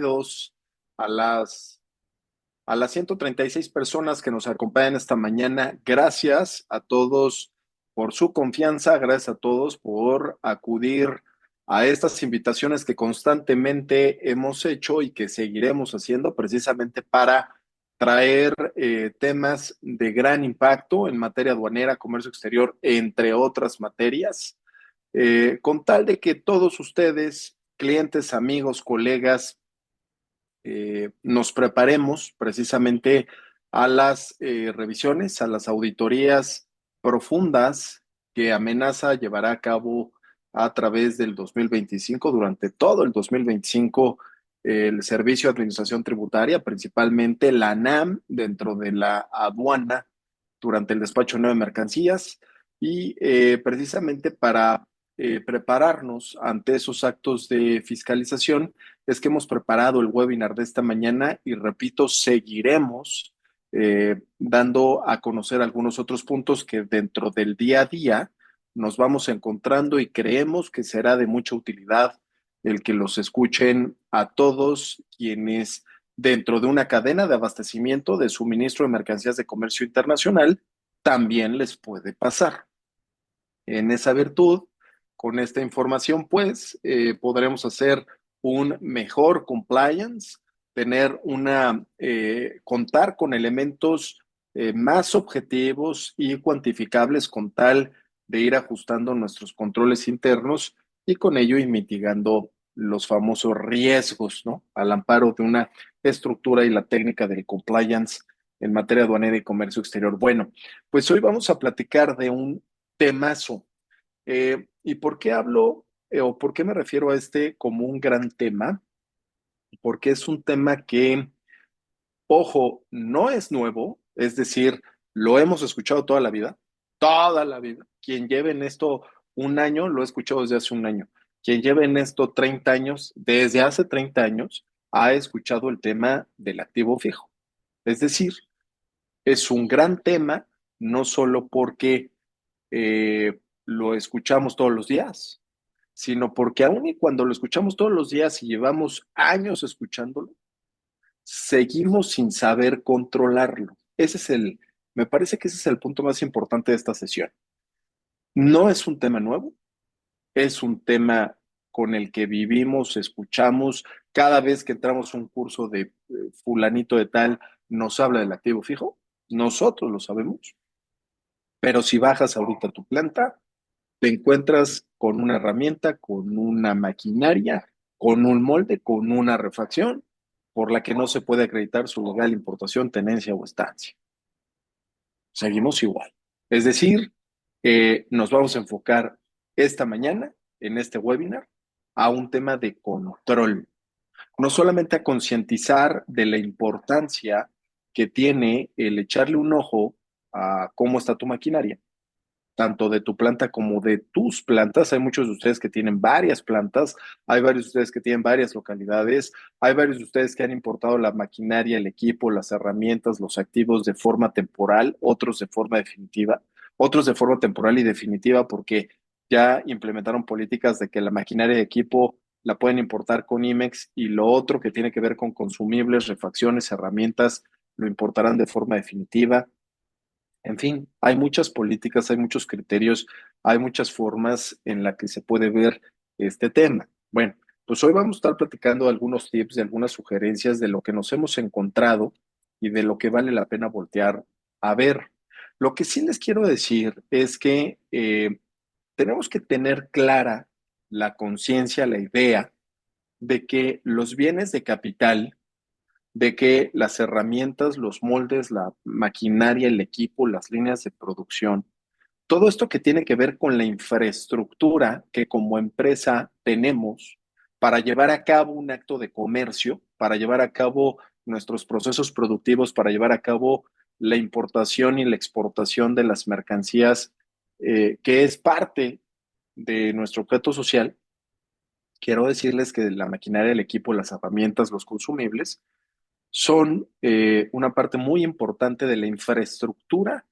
bienvenidos a las 136 personas que nos acompañan esta mañana. Gracias a todos por su confianza, gracias a todos por acudir a estas invitaciones que constantemente hemos hecho y que seguiremos haciendo precisamente para traer temas de gran impacto en materia aduanera, comercio exterior, entre otras materias, con tal de que todos ustedes, clientes, amigos, colegas, nos preparemos precisamente a las revisiones, a las auditorías profundas que Amenaza llevará a cabo a través del 2025, durante todo el 2025, el Servicio de Administración Tributaria, principalmente la ANAM, dentro de la aduana, durante el despacho de mercancías, y precisamente para prepararnos ante esos actos de fiscalización es que hemos preparado el webinar de esta mañana y repito, seguiremos dando a conocer algunos otros puntos que dentro del día a día nos vamos encontrando y creemos que será de mucha utilidad el que los escuchen a todos quienes dentro de una cadena de abastecimiento de suministro de mercancías de comercio internacional también les puede pasar. En esa virtud, con esta información, pues, podremos hacer un mejor compliance, tener contar con elementos más objetivos y cuantificables con tal de ir ajustando nuestros controles internos y con ello ir mitigando los famosos riesgos, ¿no? Al amparo de una estructura y la técnica del compliance en materia aduanera y comercio exterior. Bueno, pues hoy vamos a platicar de un temazo. ¿Y por qué hablo o por qué me refiero a este como un gran tema? Porque es un tema que, ojo, no es nuevo, es decir, lo hemos escuchado toda la vida, toda la vida. Quien lleve en esto un año, lo he escuchado desde hace un año. Quien lleve en esto 30 años, desde hace 30 años, ha escuchado el tema del activo fijo. Es decir, es un gran tema, no solo porque lo escuchamos todos los días, sino porque aún y cuando lo escuchamos todos los días y llevamos años escuchándolo, seguimos sin saber controlarlo. Me parece que ese es el punto más importante de esta sesión. No es un tema nuevo, es un tema con el que vivimos, escuchamos, cada vez que entramos a un curso de fulanito de tal, nos habla del activo fijo, nosotros lo sabemos, pero si bajas ahorita a tu planta, te encuentras con una herramienta, con una maquinaria, con un molde, con una refacción, por la que no se puede acreditar su legal importación, tenencia o estancia. Seguimos igual. Es decir, nos vamos a enfocar esta mañana, en este webinar, a un tema de control. No solamente a concientizar de la importancia que tiene el echarle un ojo a cómo está tu maquinaria, tanto de tu planta como de tus plantas. Hay muchos de ustedes que tienen varias plantas, hay varios de ustedes que tienen varias localidades, hay varios de ustedes que han importado la maquinaria, el equipo, las herramientas, los activos de forma temporal, otros de forma definitiva, otros de forma temporal y definitiva porque ya implementaron políticas de que la maquinaria y equipo la pueden importar con IMEX y lo otro que tiene que ver con consumibles, refacciones, herramientas, lo importarán de forma definitiva. En fin, hay muchas políticas, hay muchos criterios, hay muchas formas en las que se puede ver este tema. Bueno, pues hoy vamos a estar platicando algunos tips, de algunas sugerencias de lo que nos hemos encontrado y de lo que vale la pena voltear a ver. Lo que sí les quiero decir es que tenemos que tener clara la conciencia, la idea de que los bienes de capital, de que las herramientas, los moldes, la maquinaria, el equipo, las líneas de producción, todo esto que tiene que ver con la infraestructura que como empresa tenemos para llevar a cabo un acto de comercio, para llevar a cabo nuestros procesos productivos, para llevar a cabo la importación y la exportación de las mercancías, que es parte de nuestro objeto social. Quiero decirles que la maquinaria, el equipo, las herramientas, los consumibles, son una parte muy importante de la infraestructura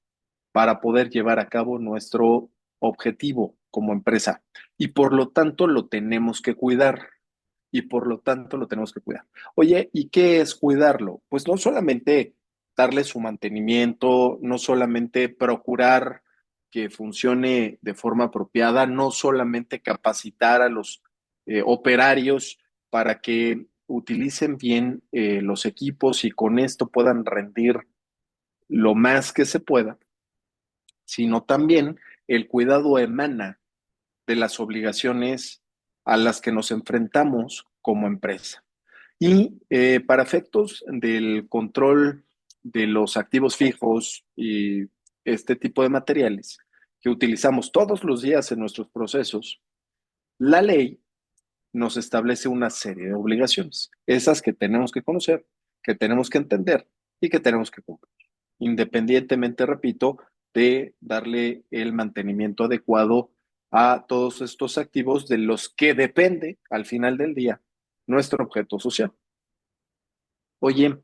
para poder llevar a cabo nuestro objetivo como empresa y por lo tanto lo tenemos que cuidar. y por lo tanto lo tenemos que cuidar. Oye, ¿y qué es cuidarlo? Pues no solamente darle su mantenimiento, no solamente procurar que funcione de forma apropiada, no solamente capacitar a los operarios para que utilicen bien los equipos y con esto puedan rendir lo más que se pueda, sino también el cuidado emana de las obligaciones a las que nos enfrentamos como empresa. Y para efectos del control de los activos fijos y este tipo de materiales que utilizamos todos los días en nuestros procesos, la ley nos establece una serie de obligaciones, esas que tenemos que conocer, que tenemos que entender y que tenemos que cumplir, independientemente, repito, de darle el mantenimiento adecuado a todos estos activos de los que depende, al final del día, nuestro objeto social. Oye,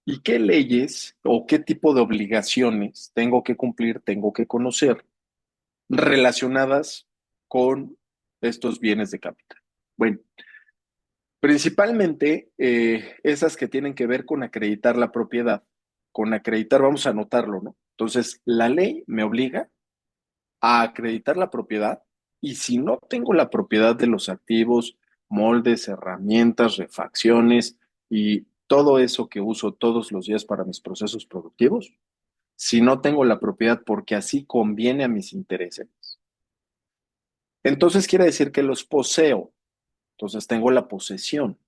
¿y qué leyes o qué tipo de obligaciones tengo que cumplir, tengo que conocer relacionadas con estos bienes de capital? Bueno, principalmente esas que tienen que ver con acreditar la propiedad. Con acreditar, vamos a anotarlo, ¿no? Entonces, la ley me obliga a acreditar la propiedad y si no tengo la propiedad de los activos, moldes, herramientas, refacciones y todo eso que uso todos los días para mis procesos productivos, si no tengo la propiedad porque así conviene a mis intereses, entonces quiere decir que los poseo. Entonces tengo la posesión.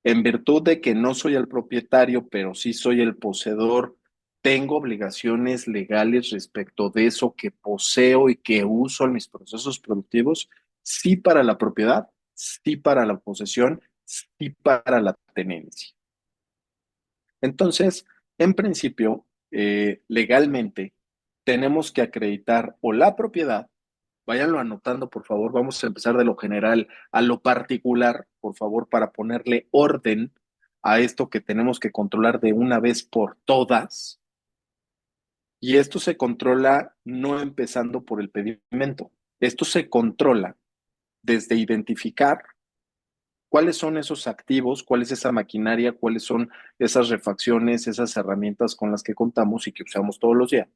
En virtud de que no soy el propietario, pero sí soy el poseedor, tengo obligaciones legales respecto de eso que poseo y que uso en mis procesos productivos, sí para la propiedad, sí para la posesión, sí para la tenencia. Entonces, en principio, legalmente, tenemos que acreditar o la propiedad. Váyanlo anotando, por favor. Vamos a empezar de lo general a lo particular, por favor, para ponerle orden a esto que tenemos que controlar de una vez por todas. Y esto se controla no empezando por el pedimento. Esto se controla desde identificar cuáles son esos activos, cuál es esa maquinaria, cuáles son esas refacciones, esas herramientas con las que contamos y que usamos todos los días.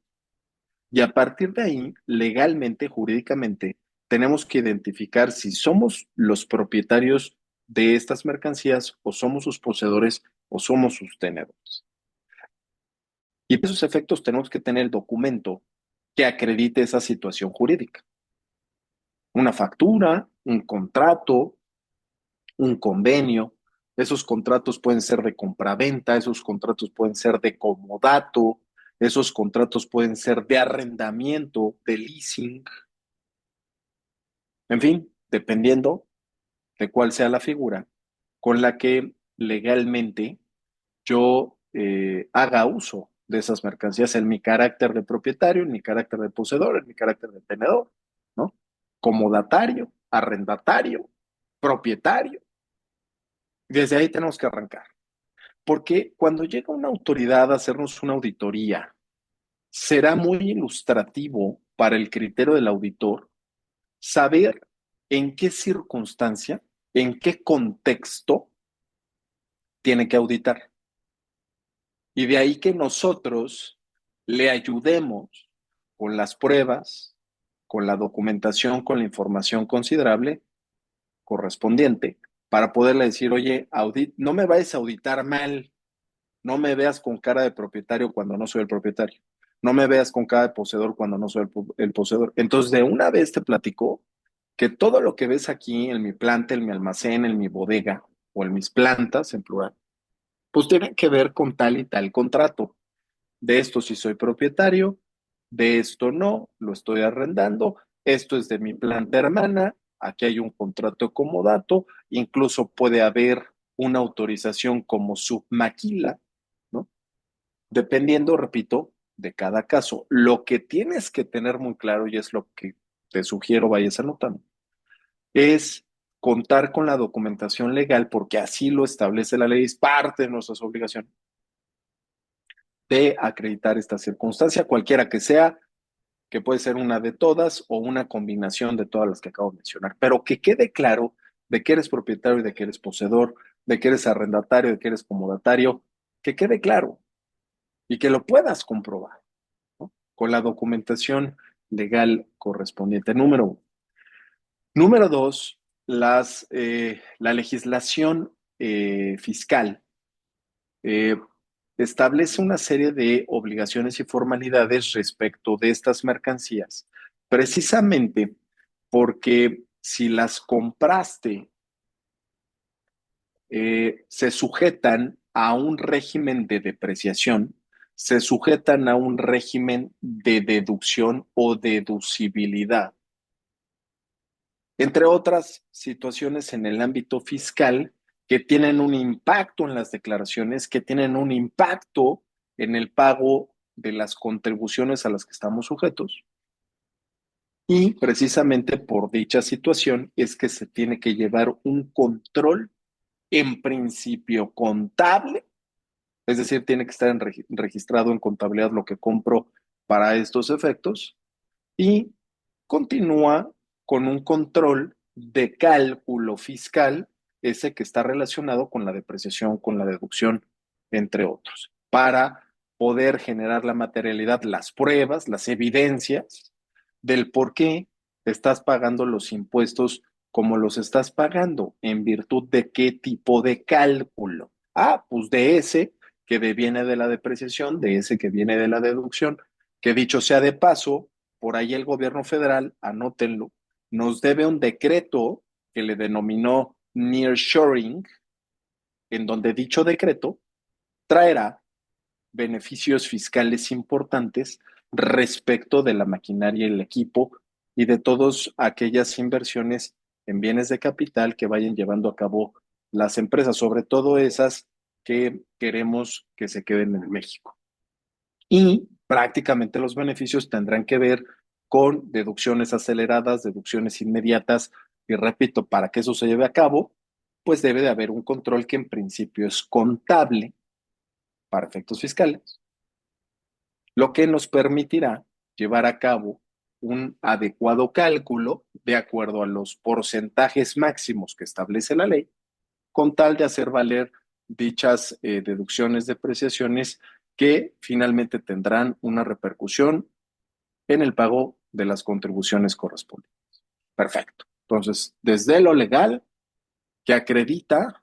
Y a partir de ahí, legalmente, jurídicamente, tenemos que identificar si somos los propietarios de estas mercancías o somos sus poseedores o somos sus tenedores. Y para esos efectos tenemos que tener el documento que acredite esa situación jurídica. Una factura, un contrato, un convenio. Esos contratos pueden ser de compraventa, esos contratos pueden ser de comodato, esos contratos pueden ser de arrendamiento, de leasing. En fin, dependiendo de cuál sea la figura con la que legalmente yo haga uso de esas mercancías en mi carácter de propietario, en mi carácter de poseedor, en mi carácter de tenedor, ¿no? Comodatario, arrendatario, propietario. Desde ahí tenemos que arrancar. Porque cuando llega una autoridad a hacernos una auditoría, será muy ilustrativo para el criterio del auditor saber en qué circunstancia, en qué contexto tiene que auditar. Y de ahí que nosotros le ayudemos con las pruebas, con la documentación, con la información considerable correspondiente, para poderle decir, oye, no me vayas a auditar mal, no me veas con cara de propietario cuando no soy el propietario, no me veas con cara de poseedor cuando no soy el poseedor. Entonces, de una vez te platico que todo lo que ves aquí en mi planta, en mi almacén, en mi bodega o en mis plantas en plural, pues tiene que ver con tal y tal contrato. De esto sí soy propietario, de esto no, lo estoy arrendando, esto es de mi planta hermana, aquí hay un contrato de comodato, incluso puede haber una autorización como submaquila, ¿no? Dependiendo, repito, de cada caso. Lo que tienes que tener muy claro, y es lo que te sugiero vayas anotando, es contar con la documentación legal, porque así lo establece la ley, es parte de nuestras obligaciones de acreditar esta circunstancia, cualquiera que sea, que puede ser una de todas o una combinación de todas las que acabo de mencionar. Pero que quede claro de que eres propietario y de que eres poseedor, de que eres arrendatario, de que eres comodatario, que quede claro y que lo puedas comprobar, ¿no? Con la documentación legal correspondiente. Número uno. Número dos, la legislación fiscal eh, establece una serie de obligaciones y formalidades respecto de estas mercancías, precisamente porque si las compraste, se sujetan a un régimen de depreciación, se sujetan a un régimen de deducción o deducibilidad, entre otras situaciones en el ámbito fiscal que tienen un impacto en las declaraciones, que tienen un impacto en el pago de las contribuciones a las que estamos sujetos. Y precisamente por dicha situación es que se tiene que llevar un control en principio contable, es decir, tiene que estar registrado en contabilidad lo que compro para estos efectos, y continúa con un control de cálculo fiscal, ese que está relacionado con la depreciación, con la deducción, entre otros, para poder generar la materialidad, las pruebas, las evidencias del por qué estás pagando los impuestos como los estás pagando, en virtud de qué tipo de cálculo. Ah, pues de ese que viene de la depreciación, de ese que viene de la deducción, que dicho sea de paso, por ahí el gobierno federal, anótenlo, nos debe un decreto que le denominó nearshoring, en donde dicho decreto traerá beneficios fiscales importantes respecto de la maquinaria y el equipo y de todas aquellas inversiones en bienes de capital que vayan llevando a cabo las empresas, sobre todo esas que queremos que se queden en México. Y prácticamente los beneficios tendrán que ver con deducciones aceleradas, deducciones inmediatas, y repito, para que eso se lleve a cabo, pues debe de haber un control que en principio es contable para efectos fiscales, lo que nos permitirá llevar a cabo un adecuado cálculo de acuerdo a los porcentajes máximos que establece la ley, con tal de hacer valer dichas deducciones, depreciaciones que finalmente tendrán una repercusión en el pago de las contribuciones correspondientes. Perfecto. Entonces, desde lo legal, que acredita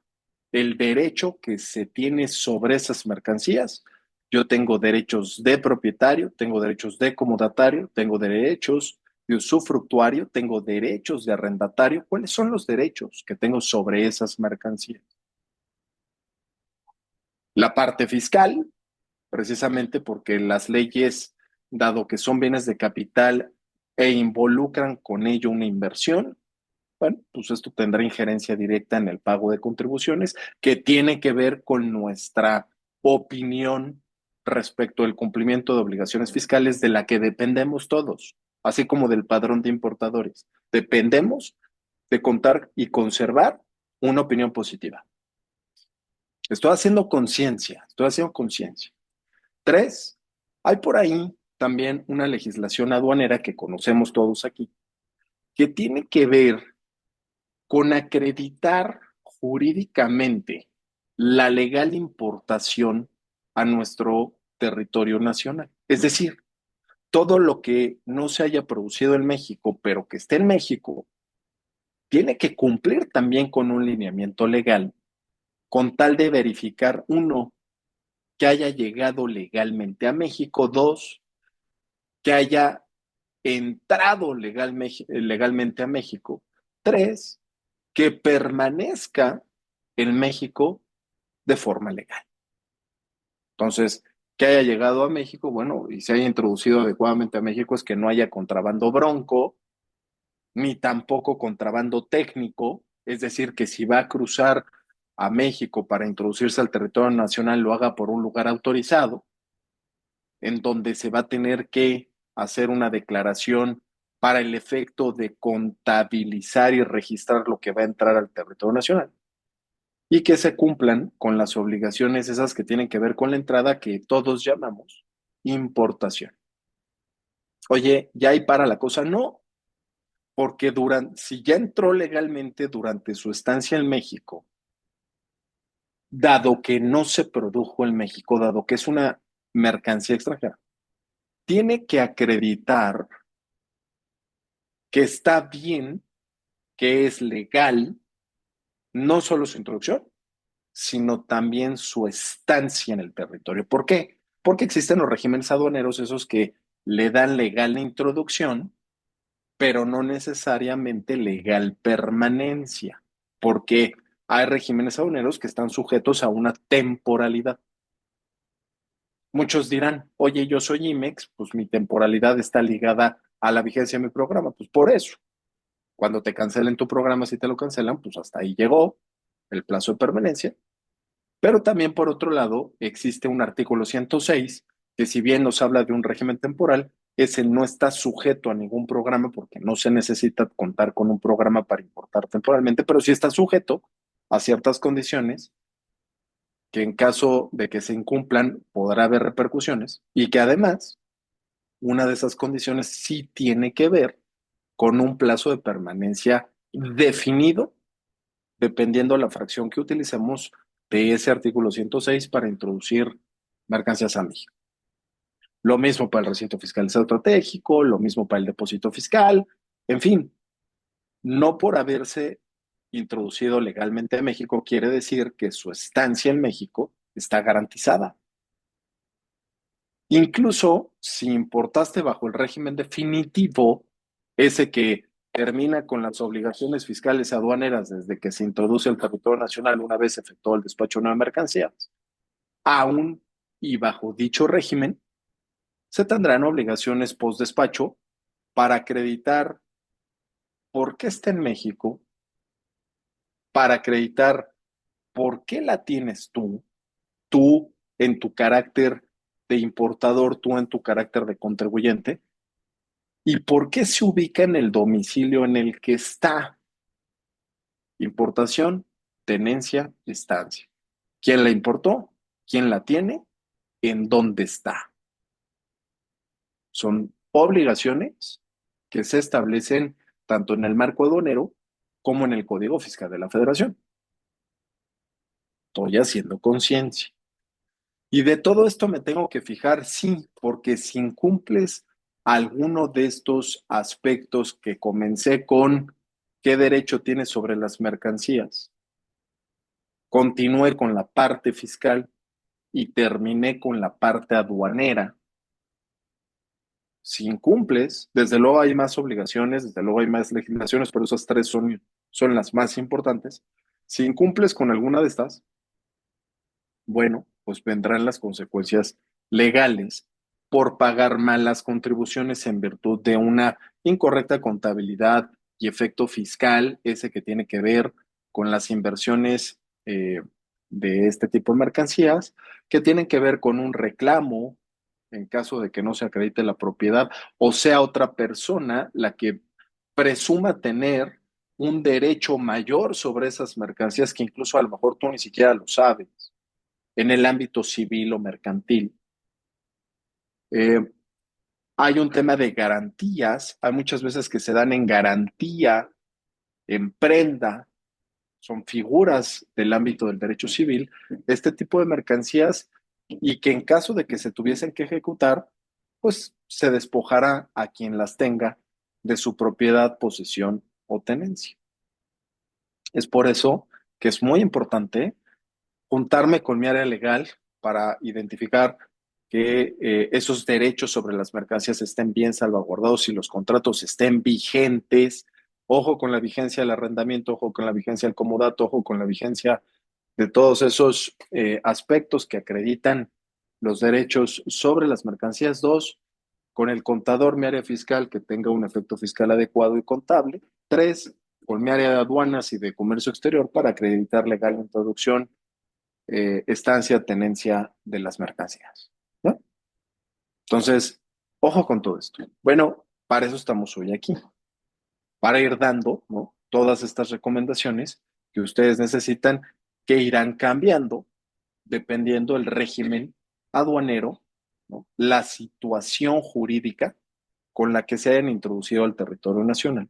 el derecho que se tiene sobre esas mercancías. Yo tengo derechos de propietario, tengo derechos de comodatario, tengo derechos de usufructuario, tengo derechos de arrendatario. ¿Cuáles son los derechos que tengo sobre esas mercancías? La parte fiscal, precisamente porque las leyes, dado que son bienes de capital e involucran con ello una inversión, bueno, pues esto tendrá injerencia directa en el pago de contribuciones, que tiene que ver con nuestra opinión respecto al cumplimiento de obligaciones fiscales de la que dependemos todos, así como del padrón de importadores. Dependemos de contar y conservar una opinión positiva. Estoy haciendo conciencia, estoy haciendo conciencia. Tres, hay por ahí también una legislación aduanera que conocemos todos aquí, que tiene que ver con acreditar jurídicamente la legal importación a nuestro territorio nacional. Es decir, todo lo que no se haya producido en México, pero que esté en México, tiene que cumplir también con un lineamiento legal, con tal de verificar, uno, que haya llegado legalmente a México, dos, que haya entrado legalmente a México, tres, que permanezca en México de forma legal. Entonces, que haya llegado a México, bueno, y se haya introducido adecuadamente a México, es que no haya contrabando bronco, ni tampoco contrabando técnico, es decir, que si va a cruzar a México para introducirse al territorio nacional, lo haga por un lugar autorizado, en donde se va a tener que hacer una declaración para el efecto de contabilizar y registrar lo que va a entrar al territorio nacional, y que se cumplan con las obligaciones esas que tienen que ver con la entrada que todos llamamos importación. Oye, ¿ya hay para la cosa? No, porque si ya entró legalmente durante su estancia en México, dado que no se produjo en México, dado que es una mercancía extranjera, tiene que acreditar que está bien, que es legal, no solo su introducción, sino también su estancia en el territorio. ¿Por qué? Porque existen los regímenes aduaneros, esos que le dan legal introducción, pero no necesariamente legal permanencia, porque hay regímenes aduaneros que están sujetos a una temporalidad. Muchos dirán, oye, yo soy IMEX, pues mi temporalidad está ligada a la vigencia de mi programa. Pues por eso, cuando te cancelen tu programa, si te lo cancelan, pues hasta ahí llegó el plazo de permanencia. Pero también, por otro lado, existe un artículo 106 que si bien nos habla de un régimen temporal, ese no está sujeto a ningún programa porque no se necesita contar con un programa para importar temporalmente, pero sí está sujeto a ciertas condiciones que en caso de que se incumplan podrá haber repercusiones y que además una de esas condiciones sí tiene que ver con un plazo de permanencia definido dependiendo de la fracción que utilicemos de ese artículo 106 para introducir mercancías a México. Lo mismo para el recinto fiscalizado estratégico, lo mismo para el depósito fiscal, en fin, no por haberse introducido legalmente a México quiere decir que su estancia en México está garantizada. Incluso si importaste bajo el régimen definitivo, ese que termina con las obligaciones fiscales aduaneras desde que se introduce el territorio nacional una vez efectuado el despacho de nuevas mercancías, aún y bajo dicho régimen, se tendrán obligaciones post-despacho para acreditar por qué está en México, para acreditar por qué la tienes tú en tu carácter de importador, tú en tu carácter de contribuyente, y por qué se ubica en el domicilio en el que está. Importación, tenencia, estancia. ¿Quién la importó? ¿Quién la tiene? ¿En dónde está? Son obligaciones que se establecen tanto en el marco aduanero como en el Código Fiscal de la Federación. Estoy haciendo conciencia. Y de todo esto me tengo que fijar, sí, porque si incumples alguno de estos aspectos que comencé con qué derecho tienes sobre las mercancías, continué con la parte fiscal y terminé con la parte aduanera. Si incumples, desde luego hay más obligaciones, desde luego hay más legislaciones, pero esas tres son las más importantes. Si incumples con alguna de estas, bueno, pues vendrán las consecuencias legales por pagar malas contribuciones en virtud de una incorrecta contabilidad y efecto fiscal, ese que tiene que ver con las inversiones de este tipo de mercancías, que tienen que ver con un reclamo en caso de que no se acredite la propiedad o sea otra persona la que presuma tener un derecho mayor sobre esas mercancías que incluso a lo mejor tú ni siquiera lo sabes en el ámbito civil o mercantil. Eh, hay un tema de garantías, hay muchas veces que se dan en garantía, en prenda, son figuras del ámbito del derecho civil, este tipo de mercancías y que en caso de que se tuviesen que ejecutar, pues se despojara a quien las tenga de su propiedad, posesión o tenencia. Es por eso que es muy importante juntarme con mi área legal para identificar que esos derechos sobre las mercancías estén bien salvaguardados y los contratos estén vigentes. Ojo con la vigencia del arrendamiento, ojo con la vigencia del comodato, ojo con la vigencia de todos esos aspectos que acreditan los derechos sobre las mercancías. Dos, con el contador, mi área fiscal, que tenga un efecto fiscal adecuado y contable. Tres, con mi área de aduanas y de comercio exterior para acreditar legal introducción estancia, tenencia de las mercancías, ¿no? Entonces, ojo con todo esto. Bueno, para eso estamos hoy aquí, para ir dando, ¿no?, todas estas recomendaciones que ustedes necesitan, que irán cambiando dependiendo del régimen aduanero, ¿no?, la situación jurídica con la que se hayan introducido al territorio nacional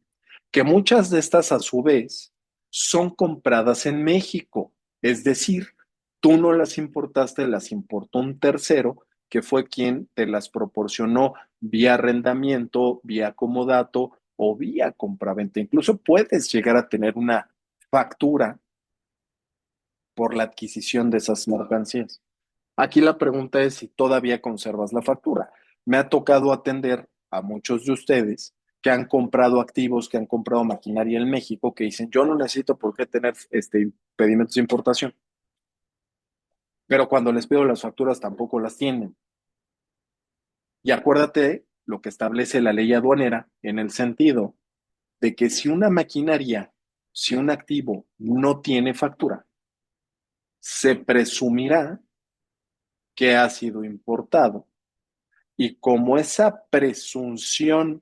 que muchas de estas a su vez son compradas en México. Es decir, tú no las importaste, las importó un tercero que fue quien te las proporcionó vía arrendamiento, vía comodato o vía compraventa. Incluso puedes llegar a tener una factura por la adquisición de esas mercancías. Aquí la pregunta es si todavía conservas la factura. Me ha tocado atender a muchos de ustedes que han comprado activos, que han comprado maquinaria en México, que dicen, yo no necesito por qué tener impedimentos de importación, pero cuando les pido las facturas tampoco las tienen. Y acuérdate lo que establece la ley aduanera en el sentido de que si una maquinaria, si un activo no tiene factura, se presumirá que ha sido importado. Y como esa presunción,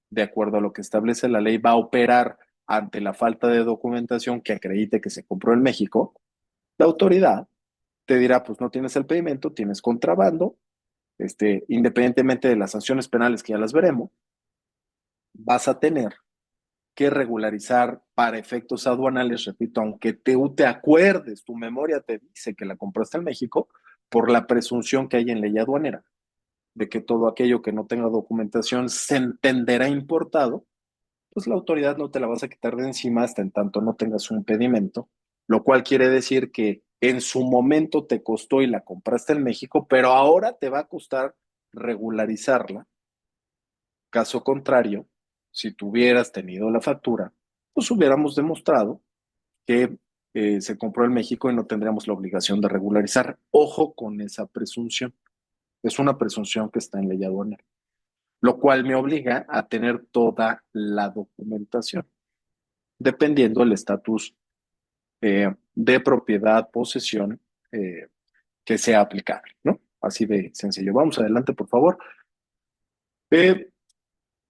de acuerdo a lo que establece la ley, va a operar ante la falta de documentación que acredite que se compró en México, la autoridad te dirá, pues no tienes el pedimento, tienes contrabando, independientemente de las sanciones penales que ya las veremos, vas a tener que regularizar para efectos aduanales, repito, aunque te acuerdes, tu memoria te dice que la compraste en México, por la presunción que hay en ley aduanera de que todo aquello que no tenga documentación se entenderá importado, pues la autoridad no te la vas a quitar de encima hasta en tanto no tengas un pedimento, lo cual quiere decir que en su momento te costó y la compraste en México, pero ahora te va a costar regularizarla. Caso contrario, si tuvieras tenido la factura, pues hubiéramos demostrado que se compró en México y no tendríamos la obligación de regularizar. Ojo con esa presunción. Es una presunción que está en ley aduanera, lo cual me obliga a tener toda la documentación, dependiendo del estatus de propiedad, posesión que sea aplicable, ¿no? Así de sencillo. Vamos adelante, por favor. Eh,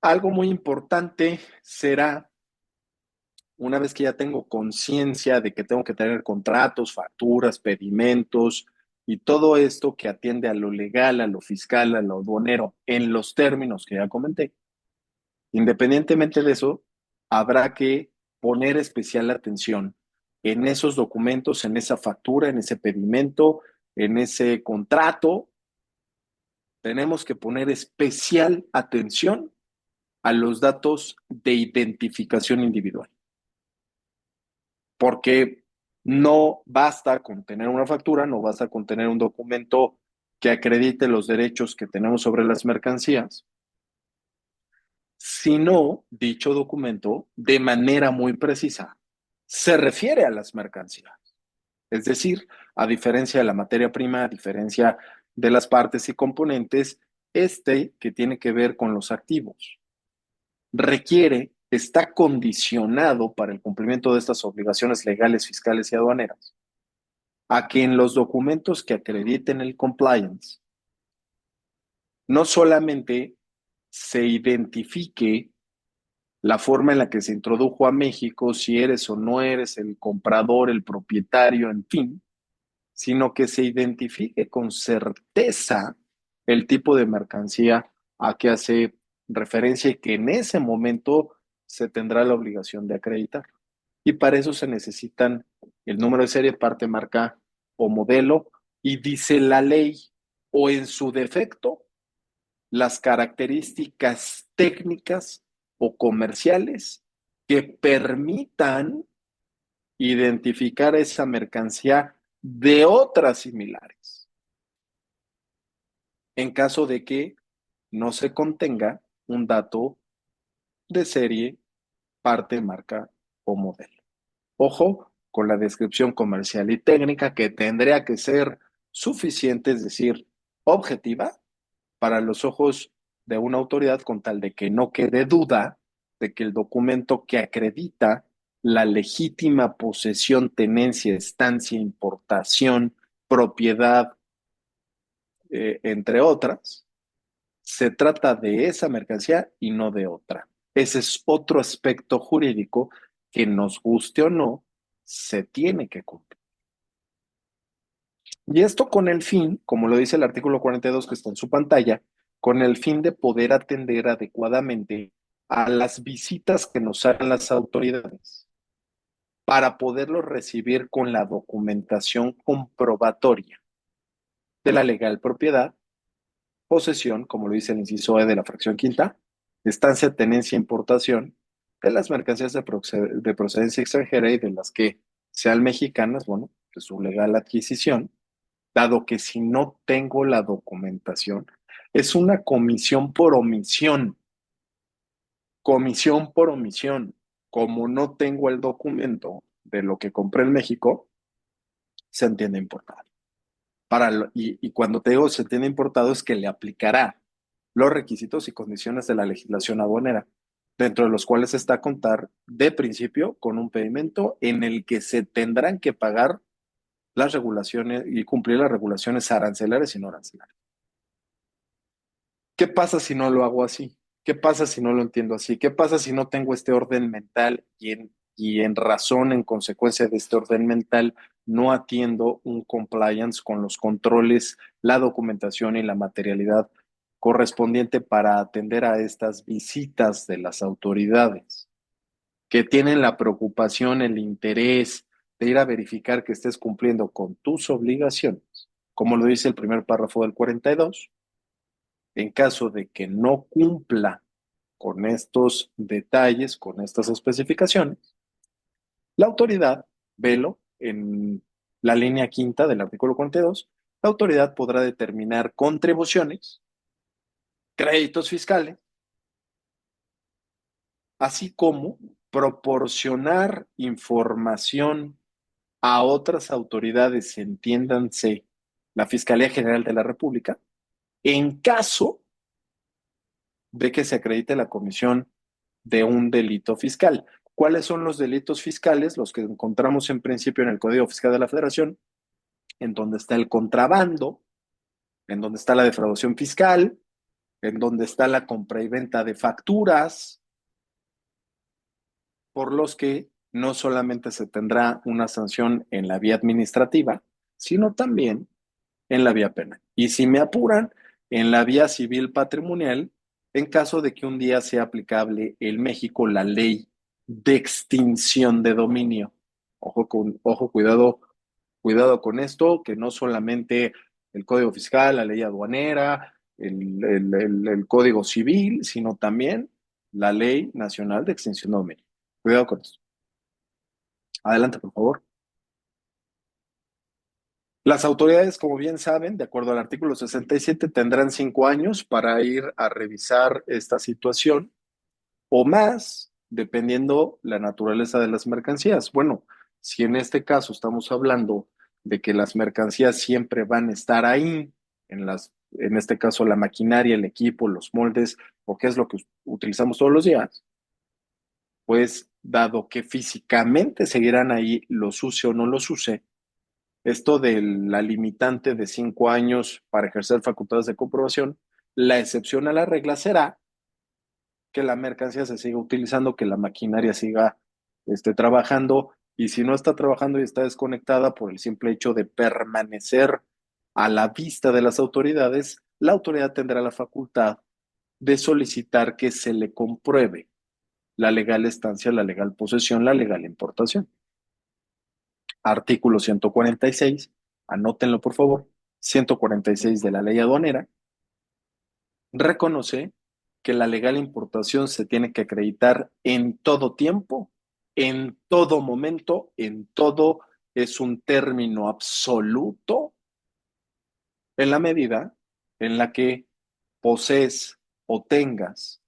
Algo muy importante será, una vez que ya tengo conciencia de que tengo que tener contratos, facturas, pedimentos y todo esto que atiende a lo legal, a lo fiscal, a lo aduanero, en los términos que ya comenté. Independientemente de eso, habrá que poner especial atención en esos documentos, en esa factura, en ese pedimento, en ese contrato. Tenemos que poner especial atención a los datos de identificación individual, porque no basta con tener una factura, no basta con tener un documento que acredite los derechos que tenemos sobre las mercancías, sino dicho documento, de manera muy precisa, se refiere a las mercancías. Es decir, a diferencia de la materia prima, a diferencia de las partes y componentes, que tiene que ver con los activos, está condicionado para el cumplimiento de estas obligaciones legales, fiscales y aduaneras, a que en los documentos que acrediten el compliance, no solamente se identifique la forma en la que se introdujo a México, si eres o no eres el comprador, el propietario, en fin, sino que se identifique con certeza el tipo de mercancía a que hace referencia y que en ese momento se tendrá la obligación de acreditar. Y para eso se necesitan el número de serie, parte, marca o modelo, y dice la ley, o en su defecto, las características técnicas o comerciales que permitan identificar esa mercancía de otras similares, en caso de que no se contenga un dato de serie, parte, marca o modelo. Ojo con la descripción comercial y técnica que tendría que ser suficiente, es decir, objetiva, para los ojos de una autoridad con tal de que no quede duda de que el documento que acredita la legítima posesión, tenencia, estancia, importación, propiedad, entre otras, se trata de esa mercancía y no de otra. Ese es otro aspecto jurídico que nos guste o no, se tiene que cumplir. Y esto con el fin, como lo dice el artículo 42 que está en su pantalla, con el fin de poder atender adecuadamente a las visitas que nos hagan las autoridades para poderlo recibir con la documentación comprobatoria de la legal propiedad, posesión, como lo dice el inciso E de la fracción quinta, estancia, tenencia, importación de las mercancías de procedencia extranjera y de las que sean mexicanas, bueno, de su legal adquisición, dado que si no tengo la documentación, es una comisión por omisión, comisión por omisión. Como no tengo el documento de lo que compré en México, se entiende importado. Y cuando te digo se entiende importado es que le aplicará los requisitos y condiciones de la legislación aduanera, dentro de los cuales está contar de principio con un pedimento en el que se tendrán que pagar las regulaciones y cumplir las regulaciones arancelarias y no arancelarias. ¿Qué pasa si no lo hago así? ¿Qué pasa si no lo entiendo así? ¿Qué pasa si no tengo este orden mental y en razón, en consecuencia de este orden mental, no atiendo un compliance con los controles, la documentación y la materialidad correspondiente para atender a estas visitas de las autoridades que tienen la preocupación, el interés de ir a verificar que estés cumpliendo con tus obligaciones, como lo dice el primer párrafo del 42? En caso de que no cumpla con estos detalles, con estas especificaciones, la autoridad, velo en la línea quinta del artículo 42, la autoridad podrá determinar contribuciones, créditos fiscales, así como proporcionar información a otras autoridades, entiéndanse la Fiscalía General de la República, en caso de que se acredite la comisión de un delito fiscal. ¿Cuáles son los delitos fiscales? Los que encontramos en principio en el Código Fiscal de la Federación, en donde está el contrabando, en donde está la defraudación fiscal, en donde está la compra y venta de facturas, por los que no solamente se tendrá una sanción en la vía administrativa, sino también en la vía penal. Y si me apuran, en la vía civil patrimonial, en caso de que un día sea aplicable en México la ley de extinción de dominio. Ojo, cuidado, cuidado con esto, que no solamente el Código Fiscal, la ley aduanera, el Código Civil, sino también la Ley Nacional de Extinción de Dominio. Cuidado con esto. Adelante, por favor. Las autoridades, como bien saben, de acuerdo al artículo 67, tendrán 5 años para ir a revisar esta situación o más, dependiendo la naturaleza de las mercancías. Bueno, si en este caso estamos hablando de que las mercancías siempre van a estar ahí, en este caso la maquinaria, el equipo, los moldes, o qué es lo que utilizamos todos los días, pues dado que físicamente seguirán ahí, los use o no los use, esto de la limitante de 5 años para ejercer facultades de comprobación, la excepción a la regla será que la mercancía se siga utilizando, que la maquinaria siga trabajando, y si no está trabajando y está desconectada por el simple hecho de permanecer a la vista de las autoridades, la autoridad tendrá la facultad de solicitar que se le compruebe la legal estancia, la legal posesión, la legal importación. Artículo 146, anótenlo por favor, 146 de la ley aduanera, reconoce que la legal importación se tiene que acreditar en todo tiempo, en todo momento, en todo, es un término absoluto, en la medida en la que posees o tengas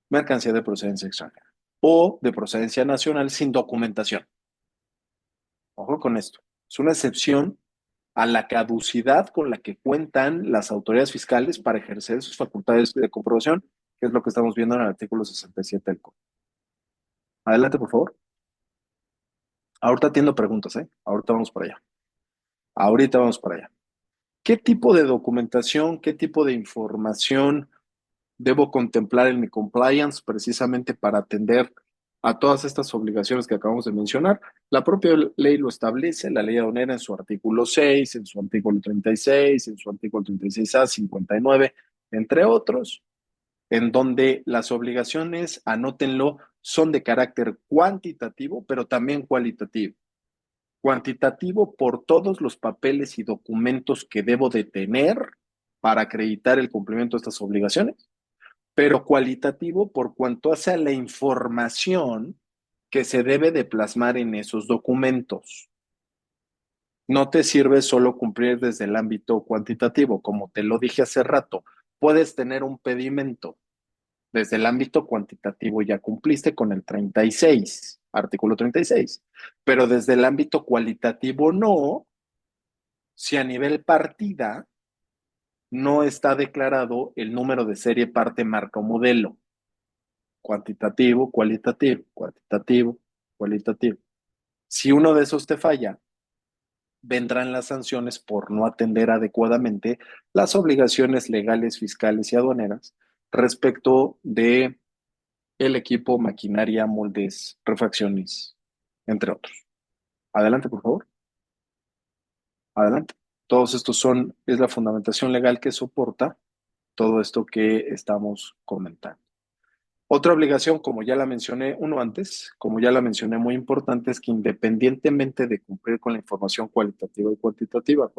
mercancía de procedencia extranjera o de procedencia nacional sin documentación. Ojo con esto. Es una excepción a la caducidad con la que cuentan las autoridades fiscales para ejercer sus facultades de comprobación, que es lo que estamos viendo en el artículo 67 del Código. Adelante, por favor. Ahorita atiendo preguntas, ¿eh? Ahorita vamos para allá. Ahorita vamos para allá. ¿Qué tipo de documentación, qué tipo de información debo contemplar en mi compliance precisamente para atender a todas estas obligaciones que acabamos de mencionar? La propia ley lo establece, la ley aduanera en su artículo 6, en su artículo 36, en su artículo 36A, 59, entre otros. en donde las obligaciones, anótenlo, son de carácter cuantitativo, pero también cualitativo. Cuantitativo por todos los papeles y documentos que debo de tener para acreditar el cumplimiento de estas obligaciones, pero cualitativo por cuanto hace a la información que se debe de plasmar en esos documentos. No te sirve solo cumplir desde el ámbito cuantitativo, como te lo dije hace rato. Puedes tener un pedimento desde el ámbito cuantitativo, ya cumpliste con el 36, artículo 36, pero desde el ámbito cualitativo no, si a nivel partida no está declarado el número de serie, parte, marca o modelo. Cuantitativo, cualitativo, cuantitativo, cualitativo. Si uno de esos te falla, vendrán las sanciones por no atender adecuadamente las obligaciones legales, fiscales y aduaneras respecto de el equipo, maquinaria, moldes, refacciones, entre otros. Adelante, por favor. Adelante. Todos estos es la fundamentación legal que soporta todo esto que estamos comentando. Otra obligación, como ya la mencioné uno antes, como ya la mencioné, muy importante, es que independientemente de cumplir con la información cualitativa y cuantitativa,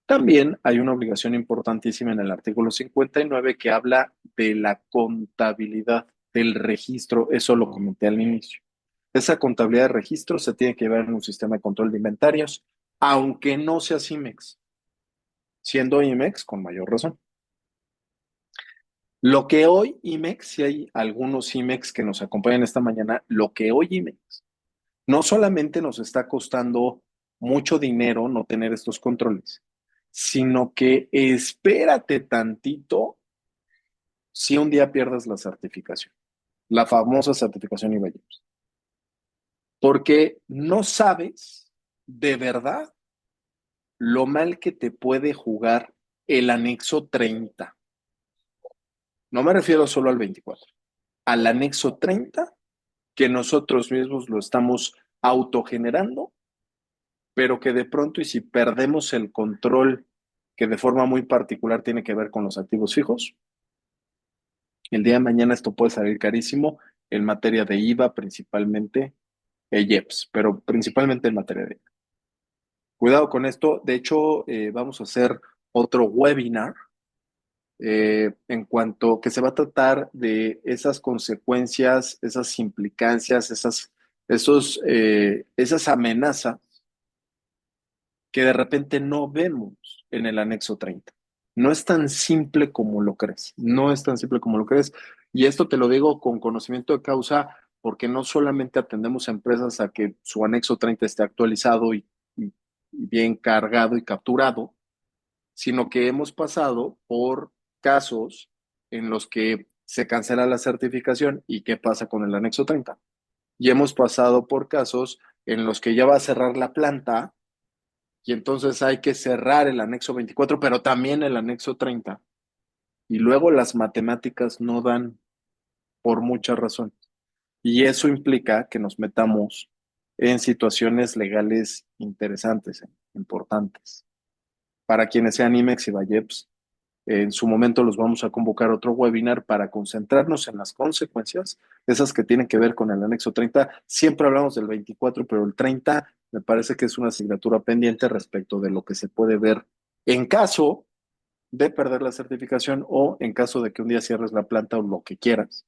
también hay una obligación importantísima en el artículo 59 que habla de la contabilidad del registro. Eso lo comenté al inicio. Esa contabilidad de registro se tiene que llevar en un sistema de control de inventarios, aunque no sea CIMEX, siendo IMEX con mayor razón. Lo que hoy IMEX, si hay algunos IMEX que nos acompañan esta mañana, lo que hoy IMEX no solamente nos está costando mucho dinero no tener estos controles, sino que espérate tantito si un día pierdes la certificación, la famosa certificación IVALLEPS, porque no sabes de verdad lo mal que te puede jugar el anexo 30. No me refiero solo al 24, al anexo 30 que nosotros mismos lo estamos autogenerando, pero que de pronto y si perdemos el control que de forma muy particular tiene que ver con los activos fijos, el día de mañana esto puede salir carísimo en materia de IVA principalmente, IEPS, pero principalmente en materia de IVA. Cuidado con esto, de hecho vamos a hacer otro webinar en cuanto que se va a tratar de esas consecuencias, esas implicancias, esas amenazas que de repente no vemos en el anexo 30. No es tan simple como lo crees, no es tan simple como lo crees. Y esto te lo digo con conocimiento de causa, porque no solamente atendemos a empresas a que su anexo 30 esté actualizado y bien cargado y capturado, sino que hemos pasado por casos en los que se cancela la certificación y qué pasa con el anexo 30. Y hemos pasado por casos en los que ya va a cerrar la planta y entonces hay que cerrar el anexo 24, pero también el anexo 30. Y luego las matemáticas no dan por muchas razones. Y eso implica que nos metamos en situaciones legales interesantes, importantes. Para quienes sean IMEX y Valleps, en su momento los vamos a convocar a otro webinar para concentrarnos en las consecuencias, esas que tienen que ver con el anexo 30. Siempre hablamos del 24, pero el 30 me parece que es una asignatura pendiente respecto de lo que se puede ver en caso de perder la certificación o en caso de que un día cierres la planta o lo que quieras.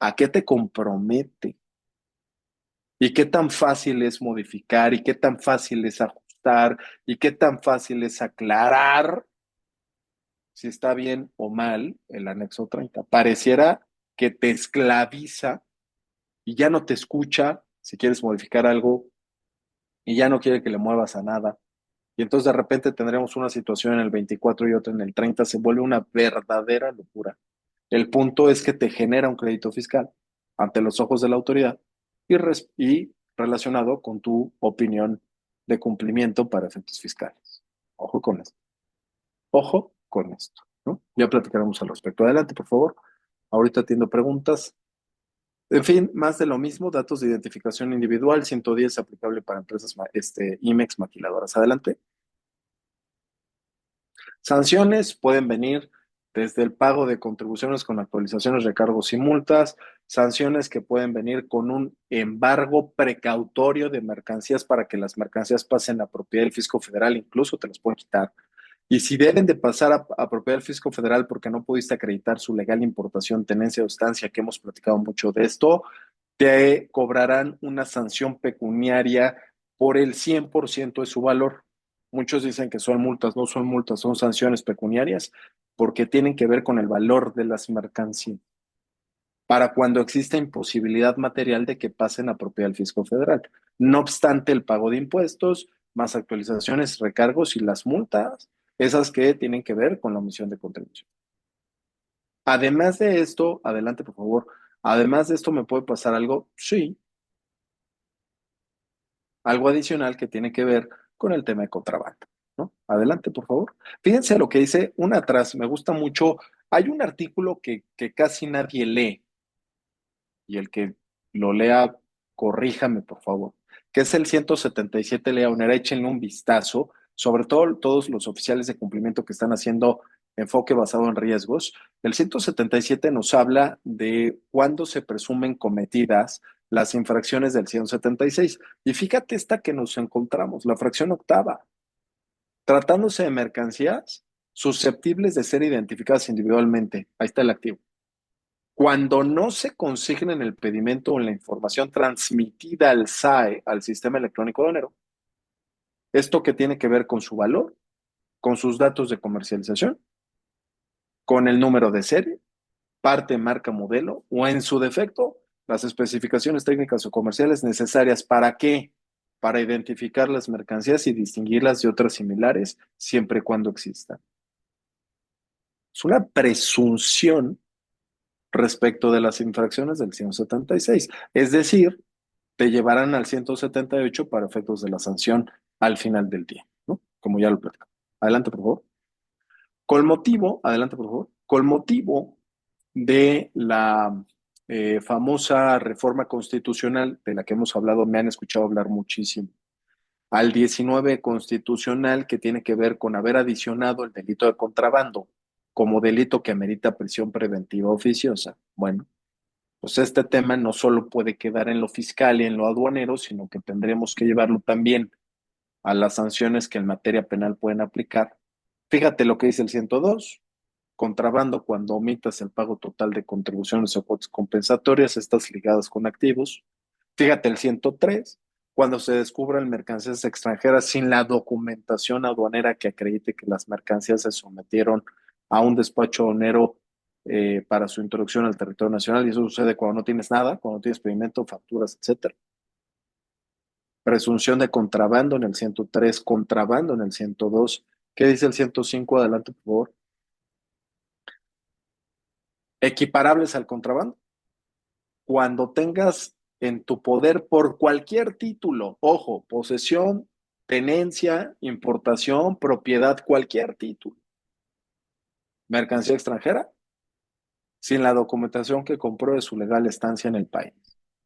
¿A qué te compromete? ¿Y qué tan fácil es modificar? ¿Y qué tan fácil es ajustar? ¿Y qué tan fácil es aclarar si está bien o mal el anexo 30? Pareciera que te esclaviza y ya no te escucha si quieres modificar algo y ya no quiere que le muevas a nada. Y entonces de repente tendremos una situación en el 24 y otra en el 30. Se vuelve una verdadera locura. El punto es que te genera un crédito fiscal ante los ojos de la autoridad y relacionado con tu opinión de cumplimiento para efectos fiscales. Ojo con esto. Ojo con esto, ¿no? Ya platicaremos al respecto. Adelante, por favor. Ahorita atiendo preguntas. En fin, más de lo mismo, datos de identificación individual, 110 aplicable para empresas IMEX maquiladoras. Adelante. Sanciones pueden venir desde el pago de contribuciones con actualizaciones, recargos y multas, sanciones que pueden venir con un embargo precautorio de mercancías para que las mercancías pasen a propiedad del fisco federal, incluso te las pueden quitar. Y si deben de pasar a propiedad del fisco federal porque no pudiste acreditar su legal importación, tenencia o estancia, que hemos platicado mucho de esto, te cobrarán una sanción pecuniaria por el 100% de su valor. Muchos dicen que son multas, no son multas, son sanciones pecuniarias porque tienen que ver con el valor de las mercancías para cuando exista imposibilidad material de que pasen a propiedad del fisco federal. No obstante, el pago de impuestos, más actualizaciones, recargos y las multas, esas que tienen que ver con la omisión de contribución. Además de esto, adelante por favor, además de esto, ¿me puede pasar algo? Sí, algo adicional que tiene que ver con el tema de contrabando, ¿no? Adelante, por favor. Fíjense lo que dice una atrás, me gusta mucho. Hay un artículo que casi nadie lee, y el que lo lea, corríjame, por favor, que es el 177 Leonera, échenle un vistazo, sobre todo todos los oficiales de cumplimiento que están haciendo enfoque basado en riesgos. El 177 nos habla de cuándo se presumen cometidas las infracciones del 176. Y fíjate esta que nos encontramos, la fracción octava. Tratándose de mercancías susceptibles de ser identificadas individualmente. Ahí está el activo. Cuando no se consigna en el pedimento o en la información transmitida al SAE, al Sistema Electrónico Aduanero, esto que tiene que ver con su valor, con sus datos de comercialización, con el número de serie, parte, marca, modelo, o en su defecto, las especificaciones técnicas o comerciales necesarias. ¿Para qué? Para identificar las mercancías y distinguirlas de otras similares, siempre y cuando existan. Es una presunción respecto de las infracciones del 176. Es decir, te llevarán al 178 para efectos de la sanción al final del día, ¿no? Como ya lo platicamos. Adelante, por favor. Con motivo, adelante, por favor. Con motivo de la famosa reforma constitucional de la que hemos hablado, me han escuchado hablar muchísimo, al 19 constitucional que tiene que ver con haber adicionado el delito de contrabando como delito que amerita prisión preventiva oficiosa. Bueno, pues este tema no solo puede quedar en lo fiscal y en lo aduanero, sino que tendremos que llevarlo también a las sanciones que en materia penal pueden aplicar. Fíjate lo que dice el 102, contrabando cuando omitas el pago total de contribuciones o cuotas compensatorias, estas ligadas con activos. Fíjate el 103, cuando se descubran mercancías extranjeras sin la documentación aduanera que acredite que las mercancías se sometieron a un despacho aduanero para su introducción al territorio nacional, y eso sucede cuando no tienes nada, cuando no tienes pedimento, facturas, etcétera. Presunción de contrabando en el 103, contrabando en el 102. ¿Qué dice el 105? Adelante, por favor. Equiparables al contrabando. Cuando tengas en tu poder por cualquier título, ojo, posesión, tenencia, importación, propiedad, cualquier título, mercancía extranjera, sin la documentación que compruebe su legal estancia en el país.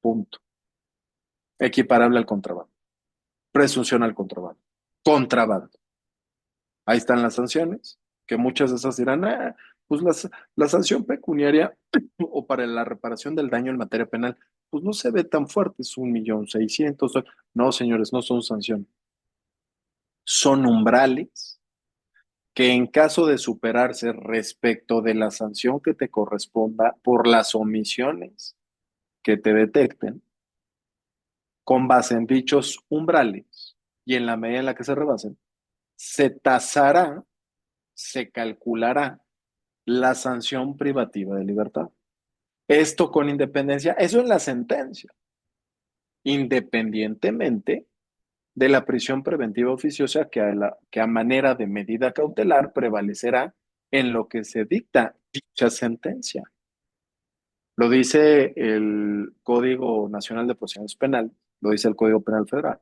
Punto. Equiparable al contrabando. Presunción al contrabando. Contrabando. Ahí están las sanciones, que muchas de esas dirán, pues la sanción pecuniaria o para la reparación del daño en materia penal, pues no se ve tan fuerte, es 1.600.000. No, señores, no son sanciones. Son umbrales que en caso de superarse respecto de la sanción que te corresponda por las omisiones que te detecten, con base en dichos umbrales y en la medida en la que se rebasen, se tasará, se calculará la sanción privativa de libertad. Esto con independencia, eso en la sentencia, independientemente de la prisión preventiva oficiosa que a manera de medida cautelar prevalecerá en lo que se dicta dicha sentencia. Lo dice el Código Nacional de Procedimientos Penales, lo dice el Código Penal Federal.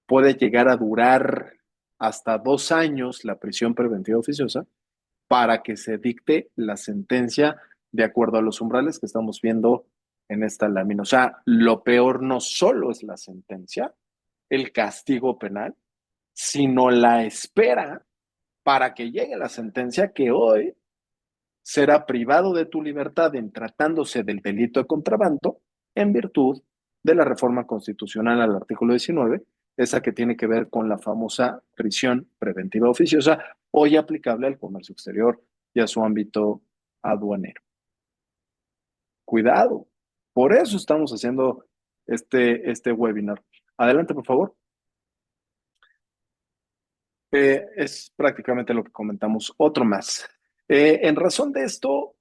Puede llegar a durar hasta 2 años la prisión preventiva oficiosa para que se dicte la sentencia de acuerdo a los umbrales que estamos viendo en esta lámina. O sea, lo peor no solo es la sentencia, el castigo penal, sino la espera para que llegue la sentencia que hoy será privado de tu libertad en tratándose del delito de contrabando en virtud de la reforma constitucional al artículo 19, esa que tiene que ver con la famosa prisión preventiva oficiosa, hoy aplicable al comercio exterior y a su ámbito aduanero. Cuidado, por eso estamos haciendo este webinar. Adelante, por favor. Es prácticamente lo que comentamos. Otro más. En razón de esto,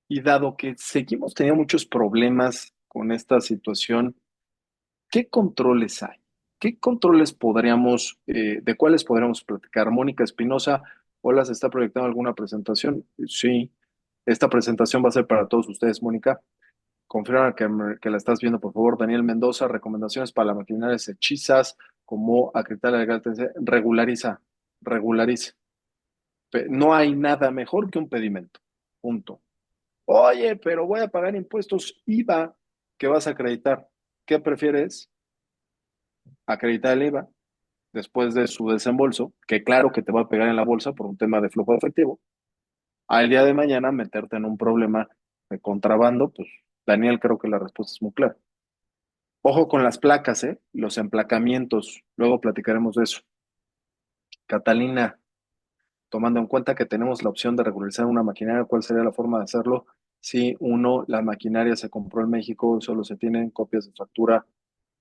y dado que seguimos teniendo muchos problemas con esta situación, ¿qué controles hay? ¿Qué controles de cuáles podríamos platicar? Mónica Espinosa, hola, ¿se está proyectando alguna presentación? Sí, esta presentación va a ser para todos ustedes, Mónica. Confirma que la estás viendo, por favor. Daniel Mendoza, recomendaciones para las maquinarias hechizas, como acreditar la legal, regulariza, regulariza. No hay nada mejor que un pedimento. Punto. Oye, pero voy a pagar impuestos IVA que vas a acreditar. ¿Qué prefieres? Acreditar el IVA después de su desembolso, que claro que te va a pegar en la bolsa por un tema de flujo de efectivo, al día de mañana meterte en un problema de contrabando, pues Daniel, creo que la respuesta es muy clara. Ojo con las placas, ¿eh? Los emplacamientos, luego platicaremos de eso. Catalina, tomando en cuenta que tenemos la opción de regularizar una maquinaria, ¿cuál sería la forma de hacerlo? Si uno, la maquinaria se compró en México, solo se tienen copias de factura,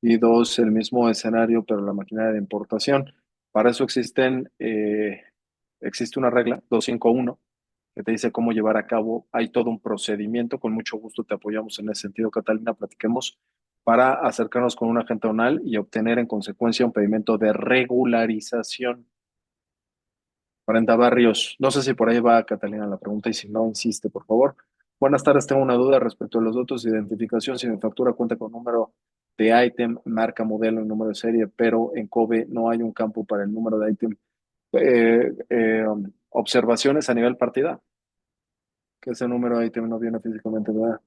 y dos, el mismo escenario, pero la maquinaria de importación. Para eso existe una regla, 251, que te dice cómo llevar a cabo. Hay todo un procedimiento, con mucho gusto te apoyamos en ese sentido, Catalina, platiquemos para acercarnos con un agente aduanal y obtener en consecuencia un pedimento de regularización. Brenda Barrios, no sé si por ahí va Catalina la pregunta y si no, insiste, por favor. Buenas tardes, tengo una duda respecto a los datos de identificación. Si mi factura cuenta con número de ítem, marca, modelo y número de serie, pero en COBE no hay un campo para el número de ítem. Observaciones a nivel partida, que ese número de ítem no viene físicamente, ¿verdad?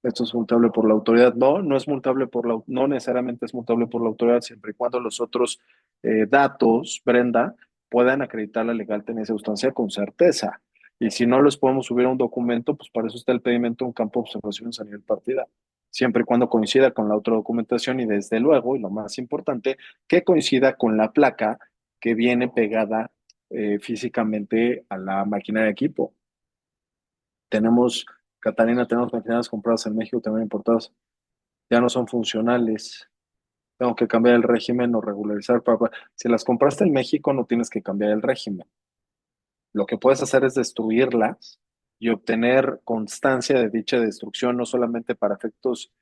Esto es multable por la autoridad. No, no es multable no necesariamente es multable por la autoridad, siempre y cuando los otros datos, Brenda, puedan acreditar la legal tenencia de sustancia con certeza. Y si no los podemos subir a un documento, pues para eso está el pedimento, un campo de observaciones a nivel partida, siempre y cuando coincida con la otra documentación y desde luego, y lo más importante, que coincida con la placa que viene pegada físicamente a la máquina de equipo. Tenemos, Catalina, tenemos maquinarias compradas en México, también importadas, ya no son funcionales. Tengo que cambiar el régimen o regularizar. Si las compraste en México, no tienes que cambiar el régimen. Lo que puedes hacer es destruirlas y obtener constancia de dicha destrucción, no solamente para efectos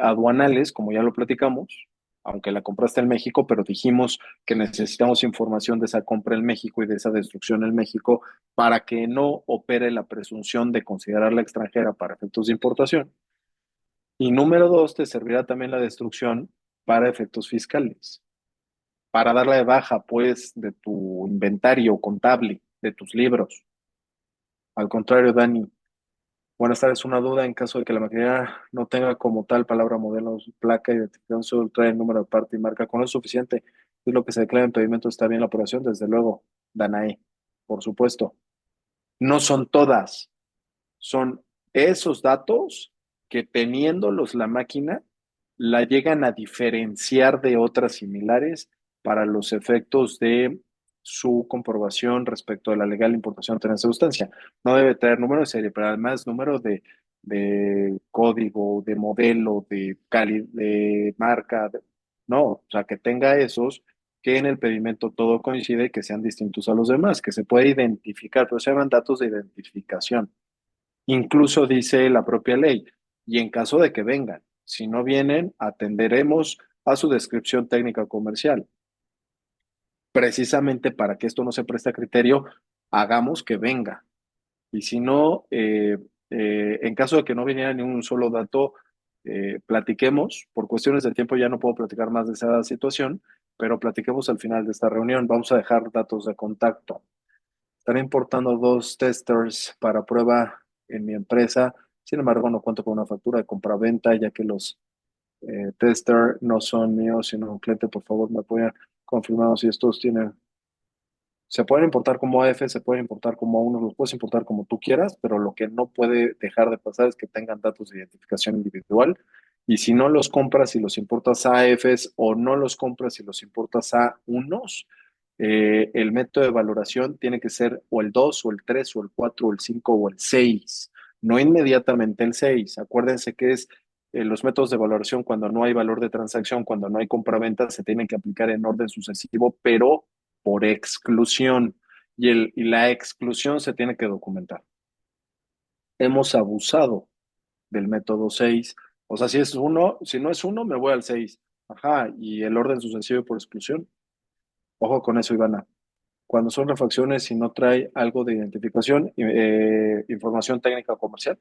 aduanales, como ya lo platicamos, aunque la compraste en México, pero dijimos que necesitamos información de esa compra en México y de esa destrucción en México para que no opere la presunción de considerarla extranjera para efectos de importación. Y número dos, te servirá también la destrucción para efectos fiscales, para darla de baja, pues, de tu inventario contable, de tus libros. Al contrario, Dani, buenas tardes. Una duda en caso de que la maquinaria no tenga como tal palabra, modelo, placa, identificación, solo trae el número de parte y marca. Con eso es suficiente. Es lo que se declara en pedimento. Está bien la operación, desde luego, Danae, por supuesto. No son todas, son esos datos que teniéndolos la máquina, la llegan a diferenciar de otras similares para los efectos de su comprobación respecto a la legal importación de la sustancia. No debe traer número de serie, pero además número de código, de modelo, de marca. No, o sea, que tenga esos que en el pedimento todo coincide y que sean distintos a los demás, que se puede identificar, pero se llaman datos de identificación. Incluso dice la propia ley, y en caso de que vengan, si no vienen, atenderemos a su descripción técnica comercial. Precisamente para que esto no se preste a criterio, hagamos que venga. Y si no, en caso de que no viniera ni un solo dato, platiquemos. Por cuestiones de tiempo ya no puedo platicar más de esa situación, pero platiquemos al final de esta reunión. Vamos a dejar datos de contacto. Estaré importando dos testers para prueba en mi empresa. Sin embargo, no cuento con una factura de compraventa, ya que los testers no son míos, sino un cliente. Por favor, me apoyan confirmando si estos tienen. Se pueden importar como AF, se pueden importar como A1, los puedes importar como tú quieras, pero lo que no puede dejar de pasar es que tengan datos de identificación individual. Y si no los compras y los importas a AFs o no los compras y los importas a unos, el método de valoración tiene que ser o el 2 o el 3 o el 4 o el 5 o el 6, no inmediatamente el 6. Acuérdense que es los métodos de valoración cuando no hay valor de transacción, cuando no hay compraventa, se tienen que aplicar en orden sucesivo, pero por exclusión. Y la exclusión se tiene que documentar. Hemos abusado del método 6. O sea, si es uno, si no es uno, me voy al 6. Ajá, y el orden sucesivo por exclusión. Ojo con eso, Ivana. Cuando son refacciones y no trae algo de identificación, información técnica comercial.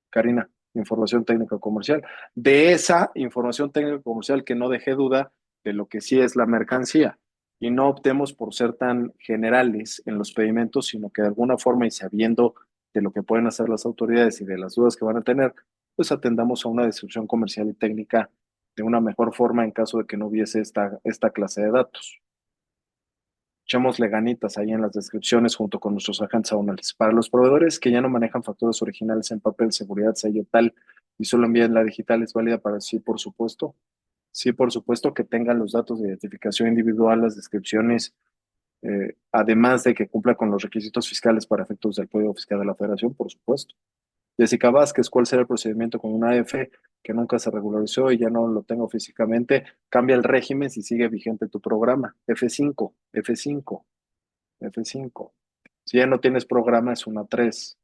Karina, información técnica comercial. De esa información técnica comercial que no deje duda de lo que sí es la mercancía. Y no optemos por ser tan generales en los pedimentos, sino que de alguna forma y sabiendo de lo que pueden hacer las autoridades y de las dudas que van a tener, pues atendamos a una descripción comercial y técnica de una mejor forma en caso de que no hubiese esta clase de datos. Echémosle ganitas ahí en las descripciones junto con nuestros agentes aduanales. Para los proveedores que ya no manejan facturas originales en papel, seguridad, sello tal, y solo envían la digital, ¿es válida para sí, por supuesto? Sí, por supuesto que tengan los datos de identificación individual, las descripciones, además de que cumpla con los requisitos fiscales para efectos del Código Fiscal de la Federación, por supuesto. Jessica Vázquez, ¿cuál será el procedimiento con una F que nunca se regularizó y ya no lo tengo físicamente? Cambia el régimen si sigue vigente tu programa. F5, F5. F5. Si ya no tienes programa, es una 3.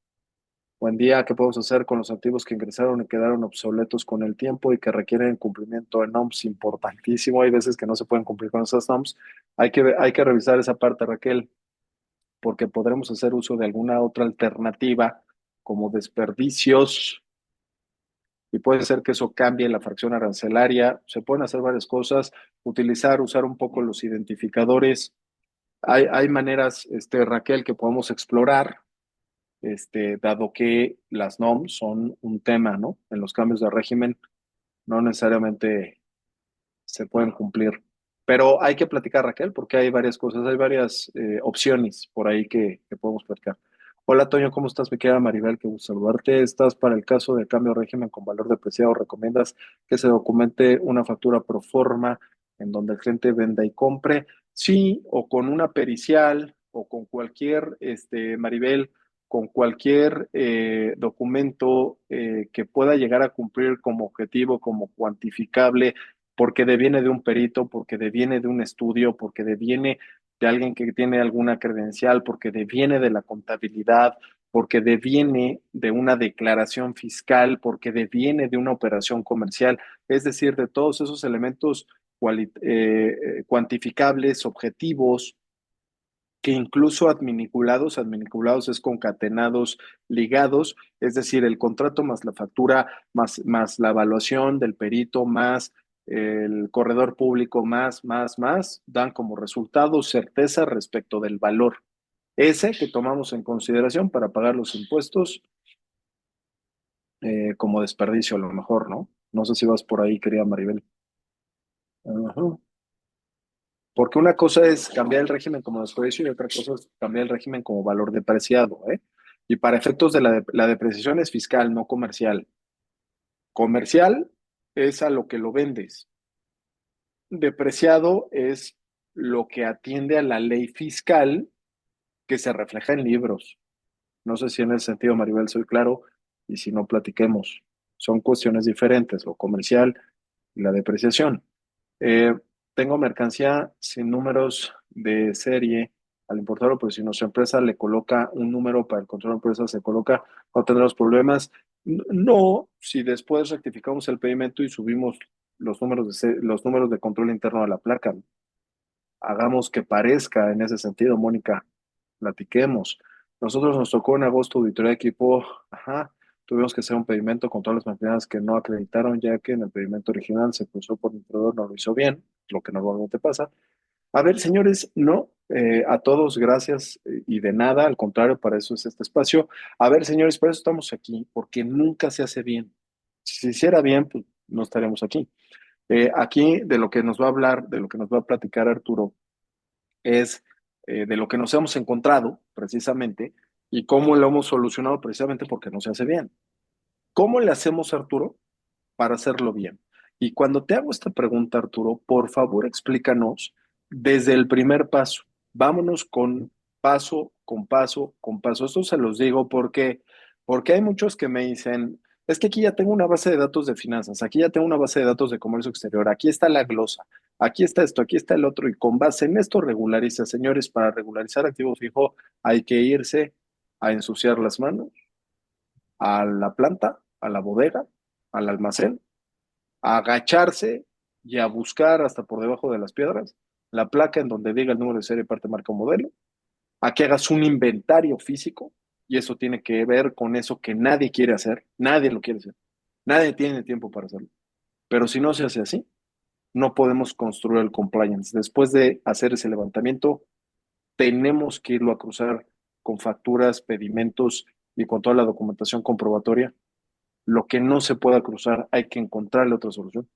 Buen día, ¿qué podemos hacer con los activos que ingresaron y quedaron obsoletos con el tiempo y que requieren cumplimiento de NOMS? Importantísimo, hay veces que no se pueden cumplir con esas NOMS. Hay que revisar esa parte, Raquel, porque podremos hacer uso de alguna otra alternativa como desperdicios y puede ser que eso cambie la fracción arancelaria. Se pueden hacer varias cosas, usar un poco los identificadores. Hay maneras, Raquel, que podemos explorar, dado que las NOM son un tema, ¿no? En los cambios de régimen no necesariamente se pueden cumplir. Pero hay que platicar, Raquel, porque hay varias cosas, hay varias opciones por ahí que podemos platicar. Hola, Toño, ¿cómo estás? Mi querida Maribel, qué gusto saludarte. ¿Estás para el caso de cambio de régimen con valor depreciado? ¿Recomiendas que se documente una factura pro forma en donde el cliente venda y compre? Sí, o con una pericial, o con cualquier, Maribel, con cualquier documento que pueda llegar a cumplir como objetivo, como cuantificable, porque deviene de un perito, porque deviene de un estudio, porque deviene de alguien que tiene alguna credencial, porque deviene de la contabilidad, porque deviene de una declaración fiscal, porque deviene de una operación comercial, es decir, de todos esos elementos cuantificables, objetivos, que incluso adminiculados es concatenados, ligados, es decir, el contrato más la factura, más la evaluación del perito, más el corredor público, más, dan como resultado certeza respecto del valor. Ese que tomamos en consideración para pagar los impuestos como desperdicio a lo mejor, ¿no? No sé si vas por ahí, querida Maribel. Ajá. Porque una cosa es cambiar el régimen como desprecio y otra cosa es cambiar el régimen como valor depreciado, ¿eh? Y para efectos de la depreciación es fiscal, no comercial. Comercial es a lo que lo vendes. Depreciado es lo que atiende a la ley fiscal que se refleja en libros. No sé si en ese sentido, Maribel, soy claro, y si no, platiquemos. Son cuestiones diferentes, lo comercial y la depreciación. Eh, Tengo mercancía sin números de serie al importador, pues si nuestra empresa le coloca un número para el control de empresa, se coloca, no tendremos problemas. No, si después rectificamos el pedimento y subimos los números de control interno a la placa, hagamos que parezca en ese sentido, Mónica, platiquemos. Nosotros nos tocó en agosto auditoría de equipo, ajá, tuvimos que hacer un pedimento con todas las materias que no acreditaron, ya que en el pedimento original se cruzó por el proveedor, no lo hizo bien, lo que normalmente pasa. A ver, señores, no, a todos gracias y de nada, al contrario, para eso es este espacio. A ver, señores, por eso estamos aquí, porque nunca se hace bien. Si se hiciera bien, pues no estaríamos aquí. Aquí de lo que nos va a hablar, de lo que nos va a platicar Arturo, es de lo que nos hemos encontrado precisamente y cómo lo hemos solucionado precisamente porque no se hace bien. ¿Cómo le hacemos, Arturo, para hacerlo bien? Y cuando te hago esta pregunta, Arturo, por favor explícanos desde el primer paso. Vámonos con paso, con paso, con paso. Esto se los digo porque hay muchos que me dicen, es que aquí ya tengo una base de datos de finanzas, aquí ya tengo una base de datos de comercio exterior, aquí está la glosa, aquí está esto, aquí está el otro, y con base en esto regulariza. Señores, para regularizar activo fijo hay que irse a ensuciar las manos a la planta, a la bodega, al almacén, a agacharse y a buscar hasta por debajo de las piedras la placa en donde diga el número de serie, parte, marca o modelo, a que hagas un inventario físico, y eso tiene que ver con eso que nadie quiere hacer, nadie lo quiere hacer, nadie tiene tiempo para hacerlo. Pero si no se hace así, no podemos construir el compliance. Después de hacer ese levantamiento, tenemos que irlo a cruzar con facturas, pedimentos y con toda la documentación comprobatoria. Lo que no se pueda cruzar, hay que encontrarle otra solución.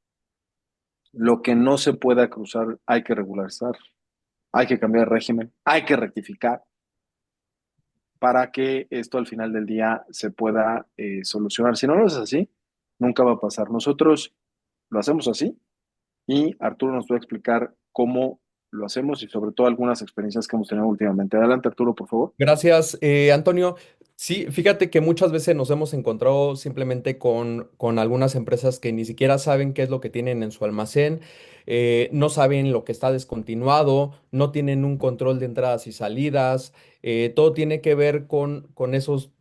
Lo que no se pueda cruzar, hay que regularizar, hay que cambiar de régimen, hay que rectificar para que esto al final del día se pueda solucionar. Si no lo es así, nunca va a pasar. Nosotros lo hacemos así y Arturo nos va a explicar cómo lo hacemos y sobre todo algunas experiencias que hemos tenido últimamente. Adelante, Arturo, por favor. Gracias, Antonio. Sí, fíjate que muchas veces nos hemos encontrado simplemente con algunas empresas que ni siquiera saben qué es lo que tienen en su almacén, no saben lo que está descontinuado, no tienen un control de entradas y salidas, todo tiene que ver con esos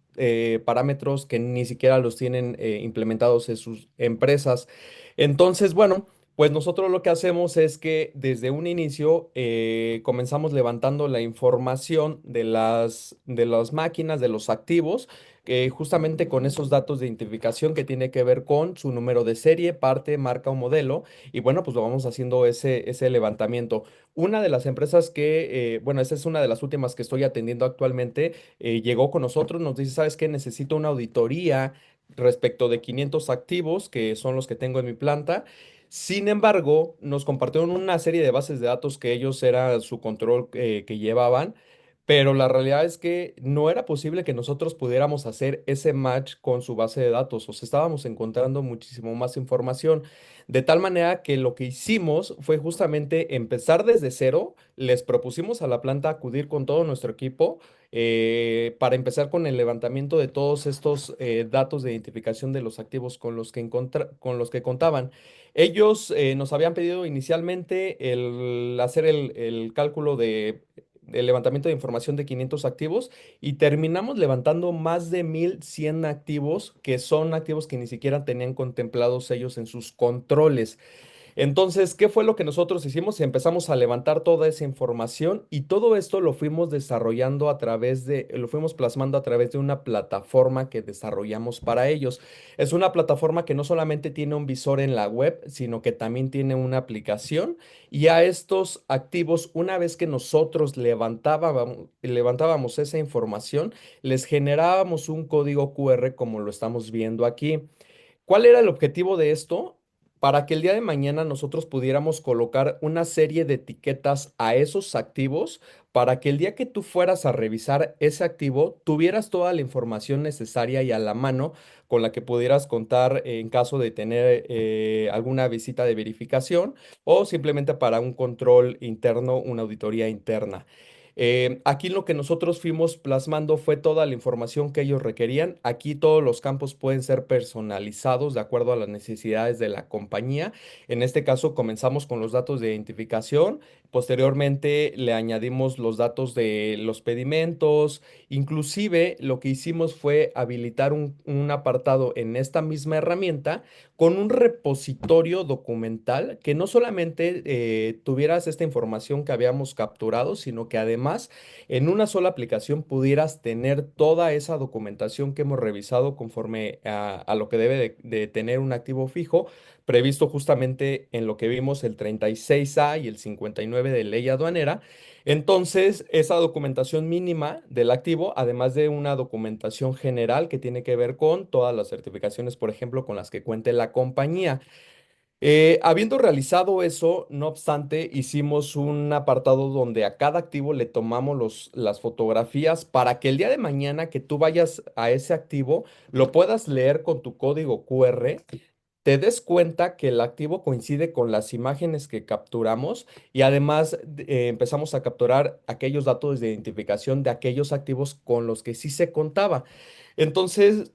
parámetros que ni siquiera los tienen implementados en sus empresas. Entonces, bueno. Pues nosotros lo que hacemos es que desde un inicio comenzamos levantando la información de las máquinas, de los activos, justamente con esos datos de identificación que tiene que ver con su número de serie, parte, marca o modelo. Y bueno, pues lo vamos haciendo ese levantamiento. Una de las empresas bueno, esa es una de las últimas que estoy atendiendo actualmente, llegó con nosotros, nos dice, ¿sabes qué? Necesito una auditoría respecto de 500 activos, que son los que tengo en mi planta. Sin embargo, nos compartieron una serie de bases de datos que ellos era su control que llevaban, pero la realidad es que no era posible que nosotros pudiéramos hacer ese match con su base de datos, o sea, estábamos encontrando muchísimo más información, de tal manera que lo que hicimos fue justamente empezar desde cero, les propusimos a la planta acudir con todo nuestro equipo para empezar con el levantamiento de todos estos datos de identificación de los activos con los que, con los que contaban. Ellos nos habían pedido inicialmente el hacer el cálculo el levantamiento de información de 500 activos y terminamos levantando más de 1,100 activos, que son activos que ni siquiera tenían contemplados ellos en sus controles. Entonces, ¿qué fue lo que nosotros hicimos? Empezamos a levantar toda esa información y todo esto lo fuimos desarrollando lo fuimos plasmando a través de una plataforma que desarrollamos para ellos. Es una plataforma que no solamente tiene un visor en la web, sino que también tiene una aplicación y a estos activos, una vez que nosotros levantábamos esa información, les generábamos un código QR como lo estamos viendo aquí. ¿Cuál era el objetivo de esto? Para que el día de mañana nosotros pudiéramos colocar una serie de etiquetas a esos activos para que el día que tú fueras a revisar ese activo tuvieras toda la información necesaria y a la mano con la que pudieras contar en caso de tener alguna visita de verificación o simplemente para un control interno, una auditoría interna. Aquí lo que nosotros fuimos plasmando fue toda la información que ellos requerían. Aquí todos los campos pueden ser personalizados de acuerdo a las necesidades de la compañía. En este caso comenzamos con los datos de identificación. Posteriormente le añadimos los datos de los pedimentos. Inclusive lo que hicimos fue habilitar un apartado en esta misma herramienta con un repositorio documental que no solamente tuvieras esta información que habíamos capturado, sino que además en una sola aplicación pudieras tener toda esa documentación que hemos revisado conforme a lo que debe de tener un activo fijo, previsto justamente en lo que vimos el 36A y el 59 de ley aduanera. Entonces, esa documentación mínima del activo, además de una documentación general que tiene que ver con todas las certificaciones, por ejemplo, con las que cuente la compañía. Habiendo realizado eso, no obstante, hicimos un apartado donde a cada activo le tomamos las fotografías para que el día de mañana que tú vayas a ese activo lo puedas leer con tu código QR, te des cuenta que el activo coincide con las imágenes que capturamos y además empezamos a capturar aquellos datos de identificación de aquellos activos con los que sí se contaba. Entonces,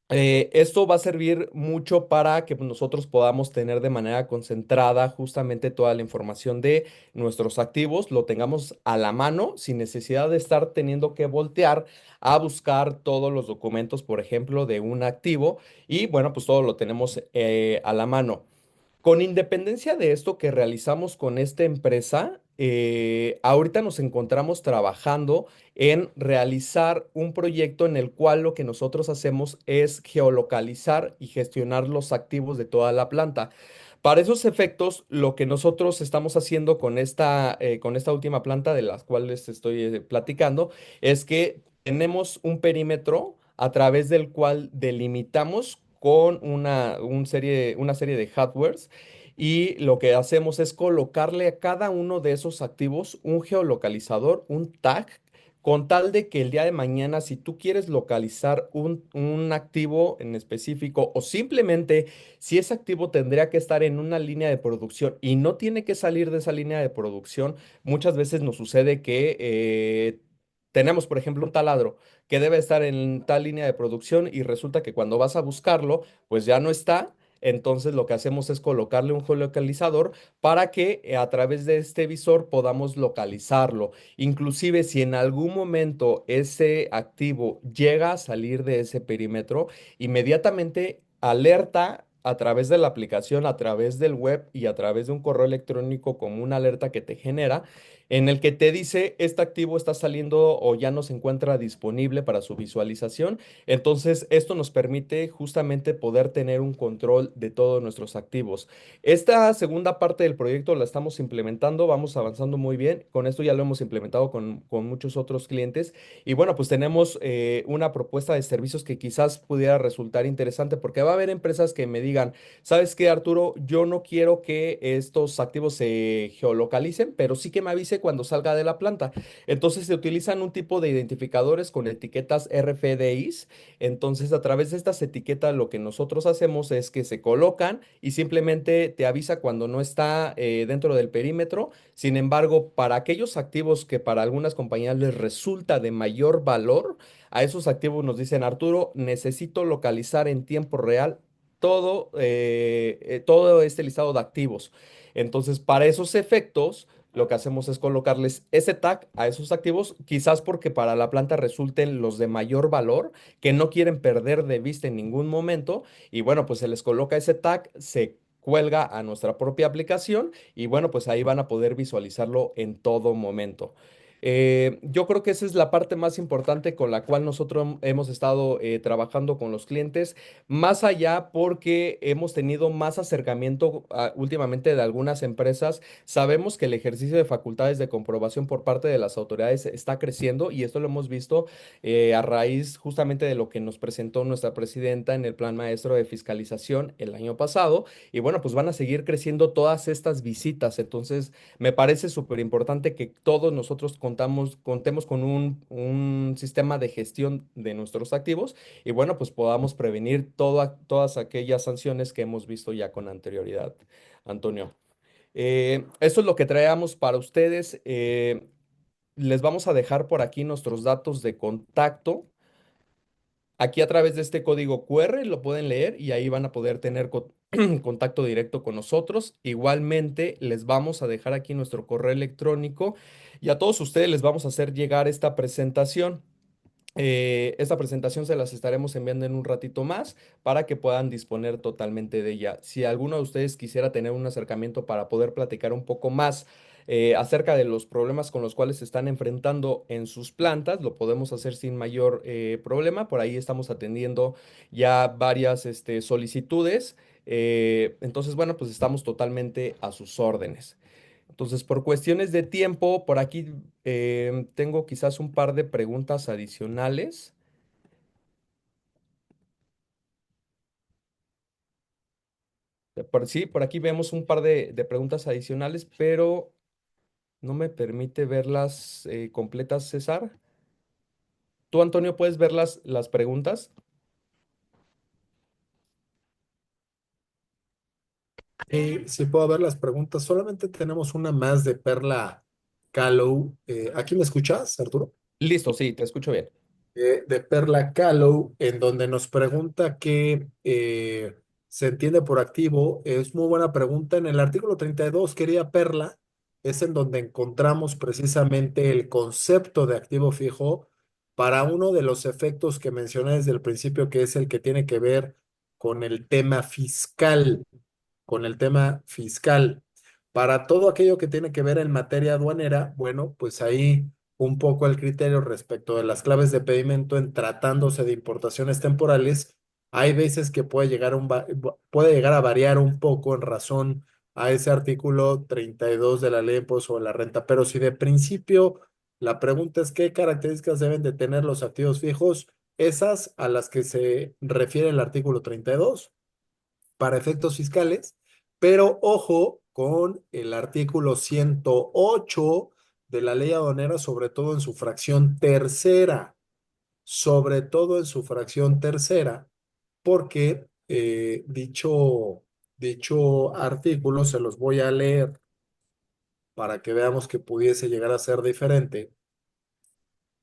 esto va a servir mucho para que nosotros podamos tener de manera concentrada justamente toda la información de nuestros activos, lo tengamos a la mano sin necesidad de estar teniendo que voltear a buscar todos los documentos, por ejemplo, de un activo y bueno, pues todo lo tenemos a la mano. Con independencia de esto que realizamos con esta empresa, ahorita nos encontramos trabajando en realizar un proyecto en el cual lo que nosotros hacemos es geolocalizar y gestionar los activos de toda la planta. Para esos efectos, lo que nosotros estamos haciendo con esta última planta de las cuales estoy platicando es que tenemos un perímetro a través del cual delimitamos con una serie de hardwares y lo que hacemos es colocarle a cada uno de esos activos un geolocalizador, un tag, con tal de que el día de mañana, si tú quieres localizar un activo en específico o simplemente si ese activo tendría que estar en una línea de producción y no tiene que salir de esa línea de producción, muchas veces nos sucede que tenemos, por ejemplo, un taladro que debe estar en tal línea de producción y resulta que cuando vas a buscarlo, pues ya no está. Entonces lo que hacemos es colocarle un geolocalizador para que a través de este visor podamos localizarlo. Inclusive si en algún momento ese activo llega a salir de ese perímetro, inmediatamente alerta a través de la aplicación, a través del web y a través de un correo electrónico como una alerta que te genera, en el que te dice este activo está saliendo o ya no se encuentra disponible para su visualización. Entonces, esto nos permite justamente poder tener un control de todos nuestros activos. Esta segunda parte del proyecto la estamos implementando, vamos avanzando muy bien. Con esto ya lo hemos implementado con muchos otros clientes. Y bueno, pues tenemos una propuesta de servicios que quizás pudiera resultar interesante porque va a haber empresas que me digan, ¿sabes qué, Arturo? Yo no quiero que estos activos se geolocalicen, pero sí que me avise cuando salga de la planta. Entonces se utilizan un tipo de identificadores con etiquetas RFIDs. Entonces, a través de estas etiquetas, lo que nosotros hacemos es que se colocan y simplemente te avisa cuando no está dentro del perímetro. Sin embargo, para aquellos activos que para algunas compañías les resulta de mayor valor, a esos activos nos dicen, Arturo, necesito localizar en tiempo real todo este listado de activos. Entonces, para esos efectos, lo que hacemos es colocarles ese tag a esos activos, quizás porque para la planta resulten los de mayor valor, que no quieren perder de vista en ningún momento. Y bueno, pues se les coloca ese tag, se cuelga a nuestra propia aplicación y bueno, pues ahí van a poder visualizarlo en todo momento. Yo creo que esa es la parte más importante con la cual nosotros hemos estado trabajando con los clientes, más allá porque hemos tenido más acercamiento últimamente de algunas empresas. Sabemos que el ejercicio de facultades de comprobación por parte de las autoridades está creciendo y esto lo hemos visto a raíz justamente de lo que nos presentó nuestra presidenta en el Plan Maestro de Fiscalización el año pasado. Y bueno, pues van a seguir creciendo todas estas visitas. Entonces, me parece súper importante que todos nosotros contemos con un sistema de gestión de nuestros activos y bueno, pues podamos prevenir todas aquellas sanciones que hemos visto ya con anterioridad, Antonio. Esto es lo que traemos para ustedes. Les vamos a dejar por aquí nuestros datos de contacto. Aquí a través de este código QR lo pueden leer y ahí van a poder tener contacto directo con nosotros. Igualmente les vamos a dejar aquí nuestro correo electrónico y a todos ustedes les vamos a hacer llegar esta presentación. Esta presentación se las estaremos enviando en un ratito más para que puedan disponer totalmente de ella. Si alguno de ustedes quisiera tener un acercamiento para poder platicar un poco más acerca de los problemas con los cuales se están enfrentando en sus plantas, lo podemos hacer sin mayor problema. Por ahí estamos atendiendo ya varias solicitudes. Entonces, bueno, pues estamos totalmente a sus órdenes. Entonces, por cuestiones de tiempo, por aquí tengo quizás un par de preguntas adicionales. Sí, por aquí vemos un par de preguntas adicionales, pero no me permite verlas completas, César. ¿Tú, Antonio, puedes ver las preguntas? Sí puedo ver las preguntas. Solamente tenemos una más de Perla Callow. ¿Aquí me escuchas, Arturo? Listo, sí, te escucho bien. De Perla Callow, en donde nos pregunta qué se entiende por activo. Es muy buena pregunta. En el artículo 32, querida Perla, es en donde encontramos precisamente el concepto de activo fijo para uno de los efectos que mencioné desde el principio, que es el que tiene que ver con el tema fiscal, con el tema fiscal. Para todo aquello que tiene que ver en materia aduanera, bueno, pues ahí un poco el criterio respecto de las claves de pedimento en tratándose de importaciones temporales, hay veces que puede llegar a variar un poco en razón a ese artículo 32 de la ley de impuesto sobre la renta. Pero si de principio la pregunta es qué características deben de tener los activos fijos, esas a las que se refiere el artículo 32 para efectos fiscales, pero ojo con el artículo 108 de la ley aduanera, sobre todo en su fracción tercera, sobre todo en su fracción tercera, porque dicho artículo se los voy a leer para que veamos que pudiese llegar a ser diferente.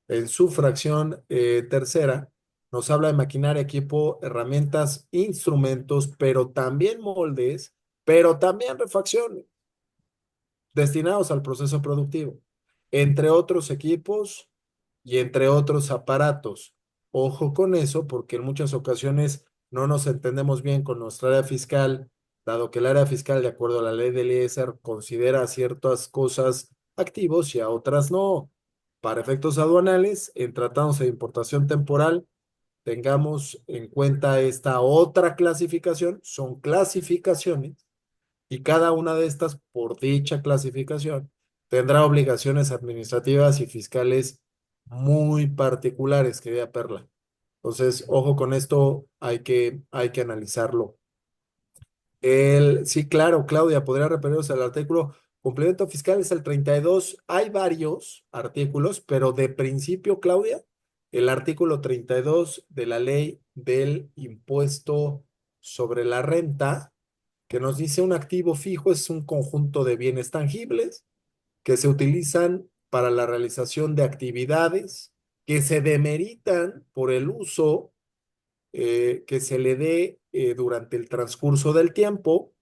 En su fracción tercera, nos habla de maquinaria, equipo, herramientas, instrumentos, pero también moldes, pero también refacciones destinados al proceso productivo, entre otros equipos y entre otros aparatos. Ojo con eso, porque en muchas ocasiones no nos entendemos bien con nuestra área fiscal, dado que el área fiscal, de acuerdo a la ley del ISR, considera ciertas cosas activos y a otras no. Para efectos aduanales, en tratados de importación temporal, tengamos en cuenta esta otra clasificación, son clasificaciones y cada una de estas, por dicha clasificación, tendrá obligaciones administrativas y fiscales muy particulares, querida Perla. Entonces, ojo con esto, hay que analizarlo. Sí, claro, Claudia, podría referirnos al artículo. Complemento fiscal es el 32. Hay varios artículos, pero de principio, Claudia, el artículo 32 de la ley del impuesto sobre la renta, que nos dice un activo fijo es un conjunto de bienes tangibles que se utilizan para la realización de actividades que se demeritan por el uso que se le dé durante el transcurso del tiempo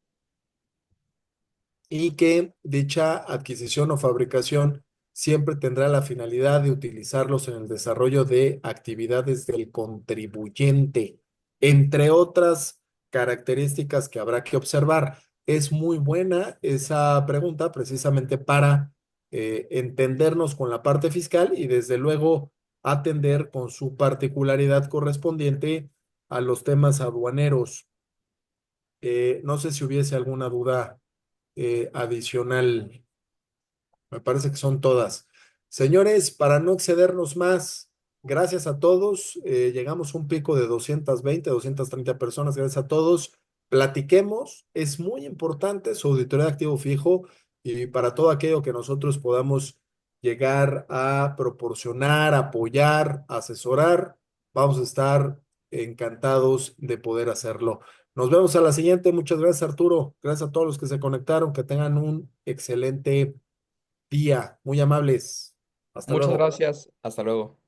y que dicha adquisición o fabricación siempre tendrá la finalidad de utilizarlos en el desarrollo de actividades del contribuyente, entre otras características que habrá que observar. Es muy buena esa pregunta precisamente para entendernos con la parte fiscal y desde luego atender con su particularidad correspondiente a los temas aduaneros. No sé si hubiese alguna duda adicional. Me parece que son todas. Señores, para no excedernos más, gracias a todos. Llegamos a un pico de 230 personas. Gracias a todos. Platiquemos. Es muy importante su auditoría de activo fijo y para todo aquello que nosotros podamos llegar a proporcionar, apoyar, asesorar, vamos a estar encantados de poder hacerlo. Nos vemos a la siguiente. Muchas gracias, Arturo. Gracias a todos los que se conectaron. Que tengan un excelente día. Muy amables. Hasta Muchas luego. gracias. Hasta luego.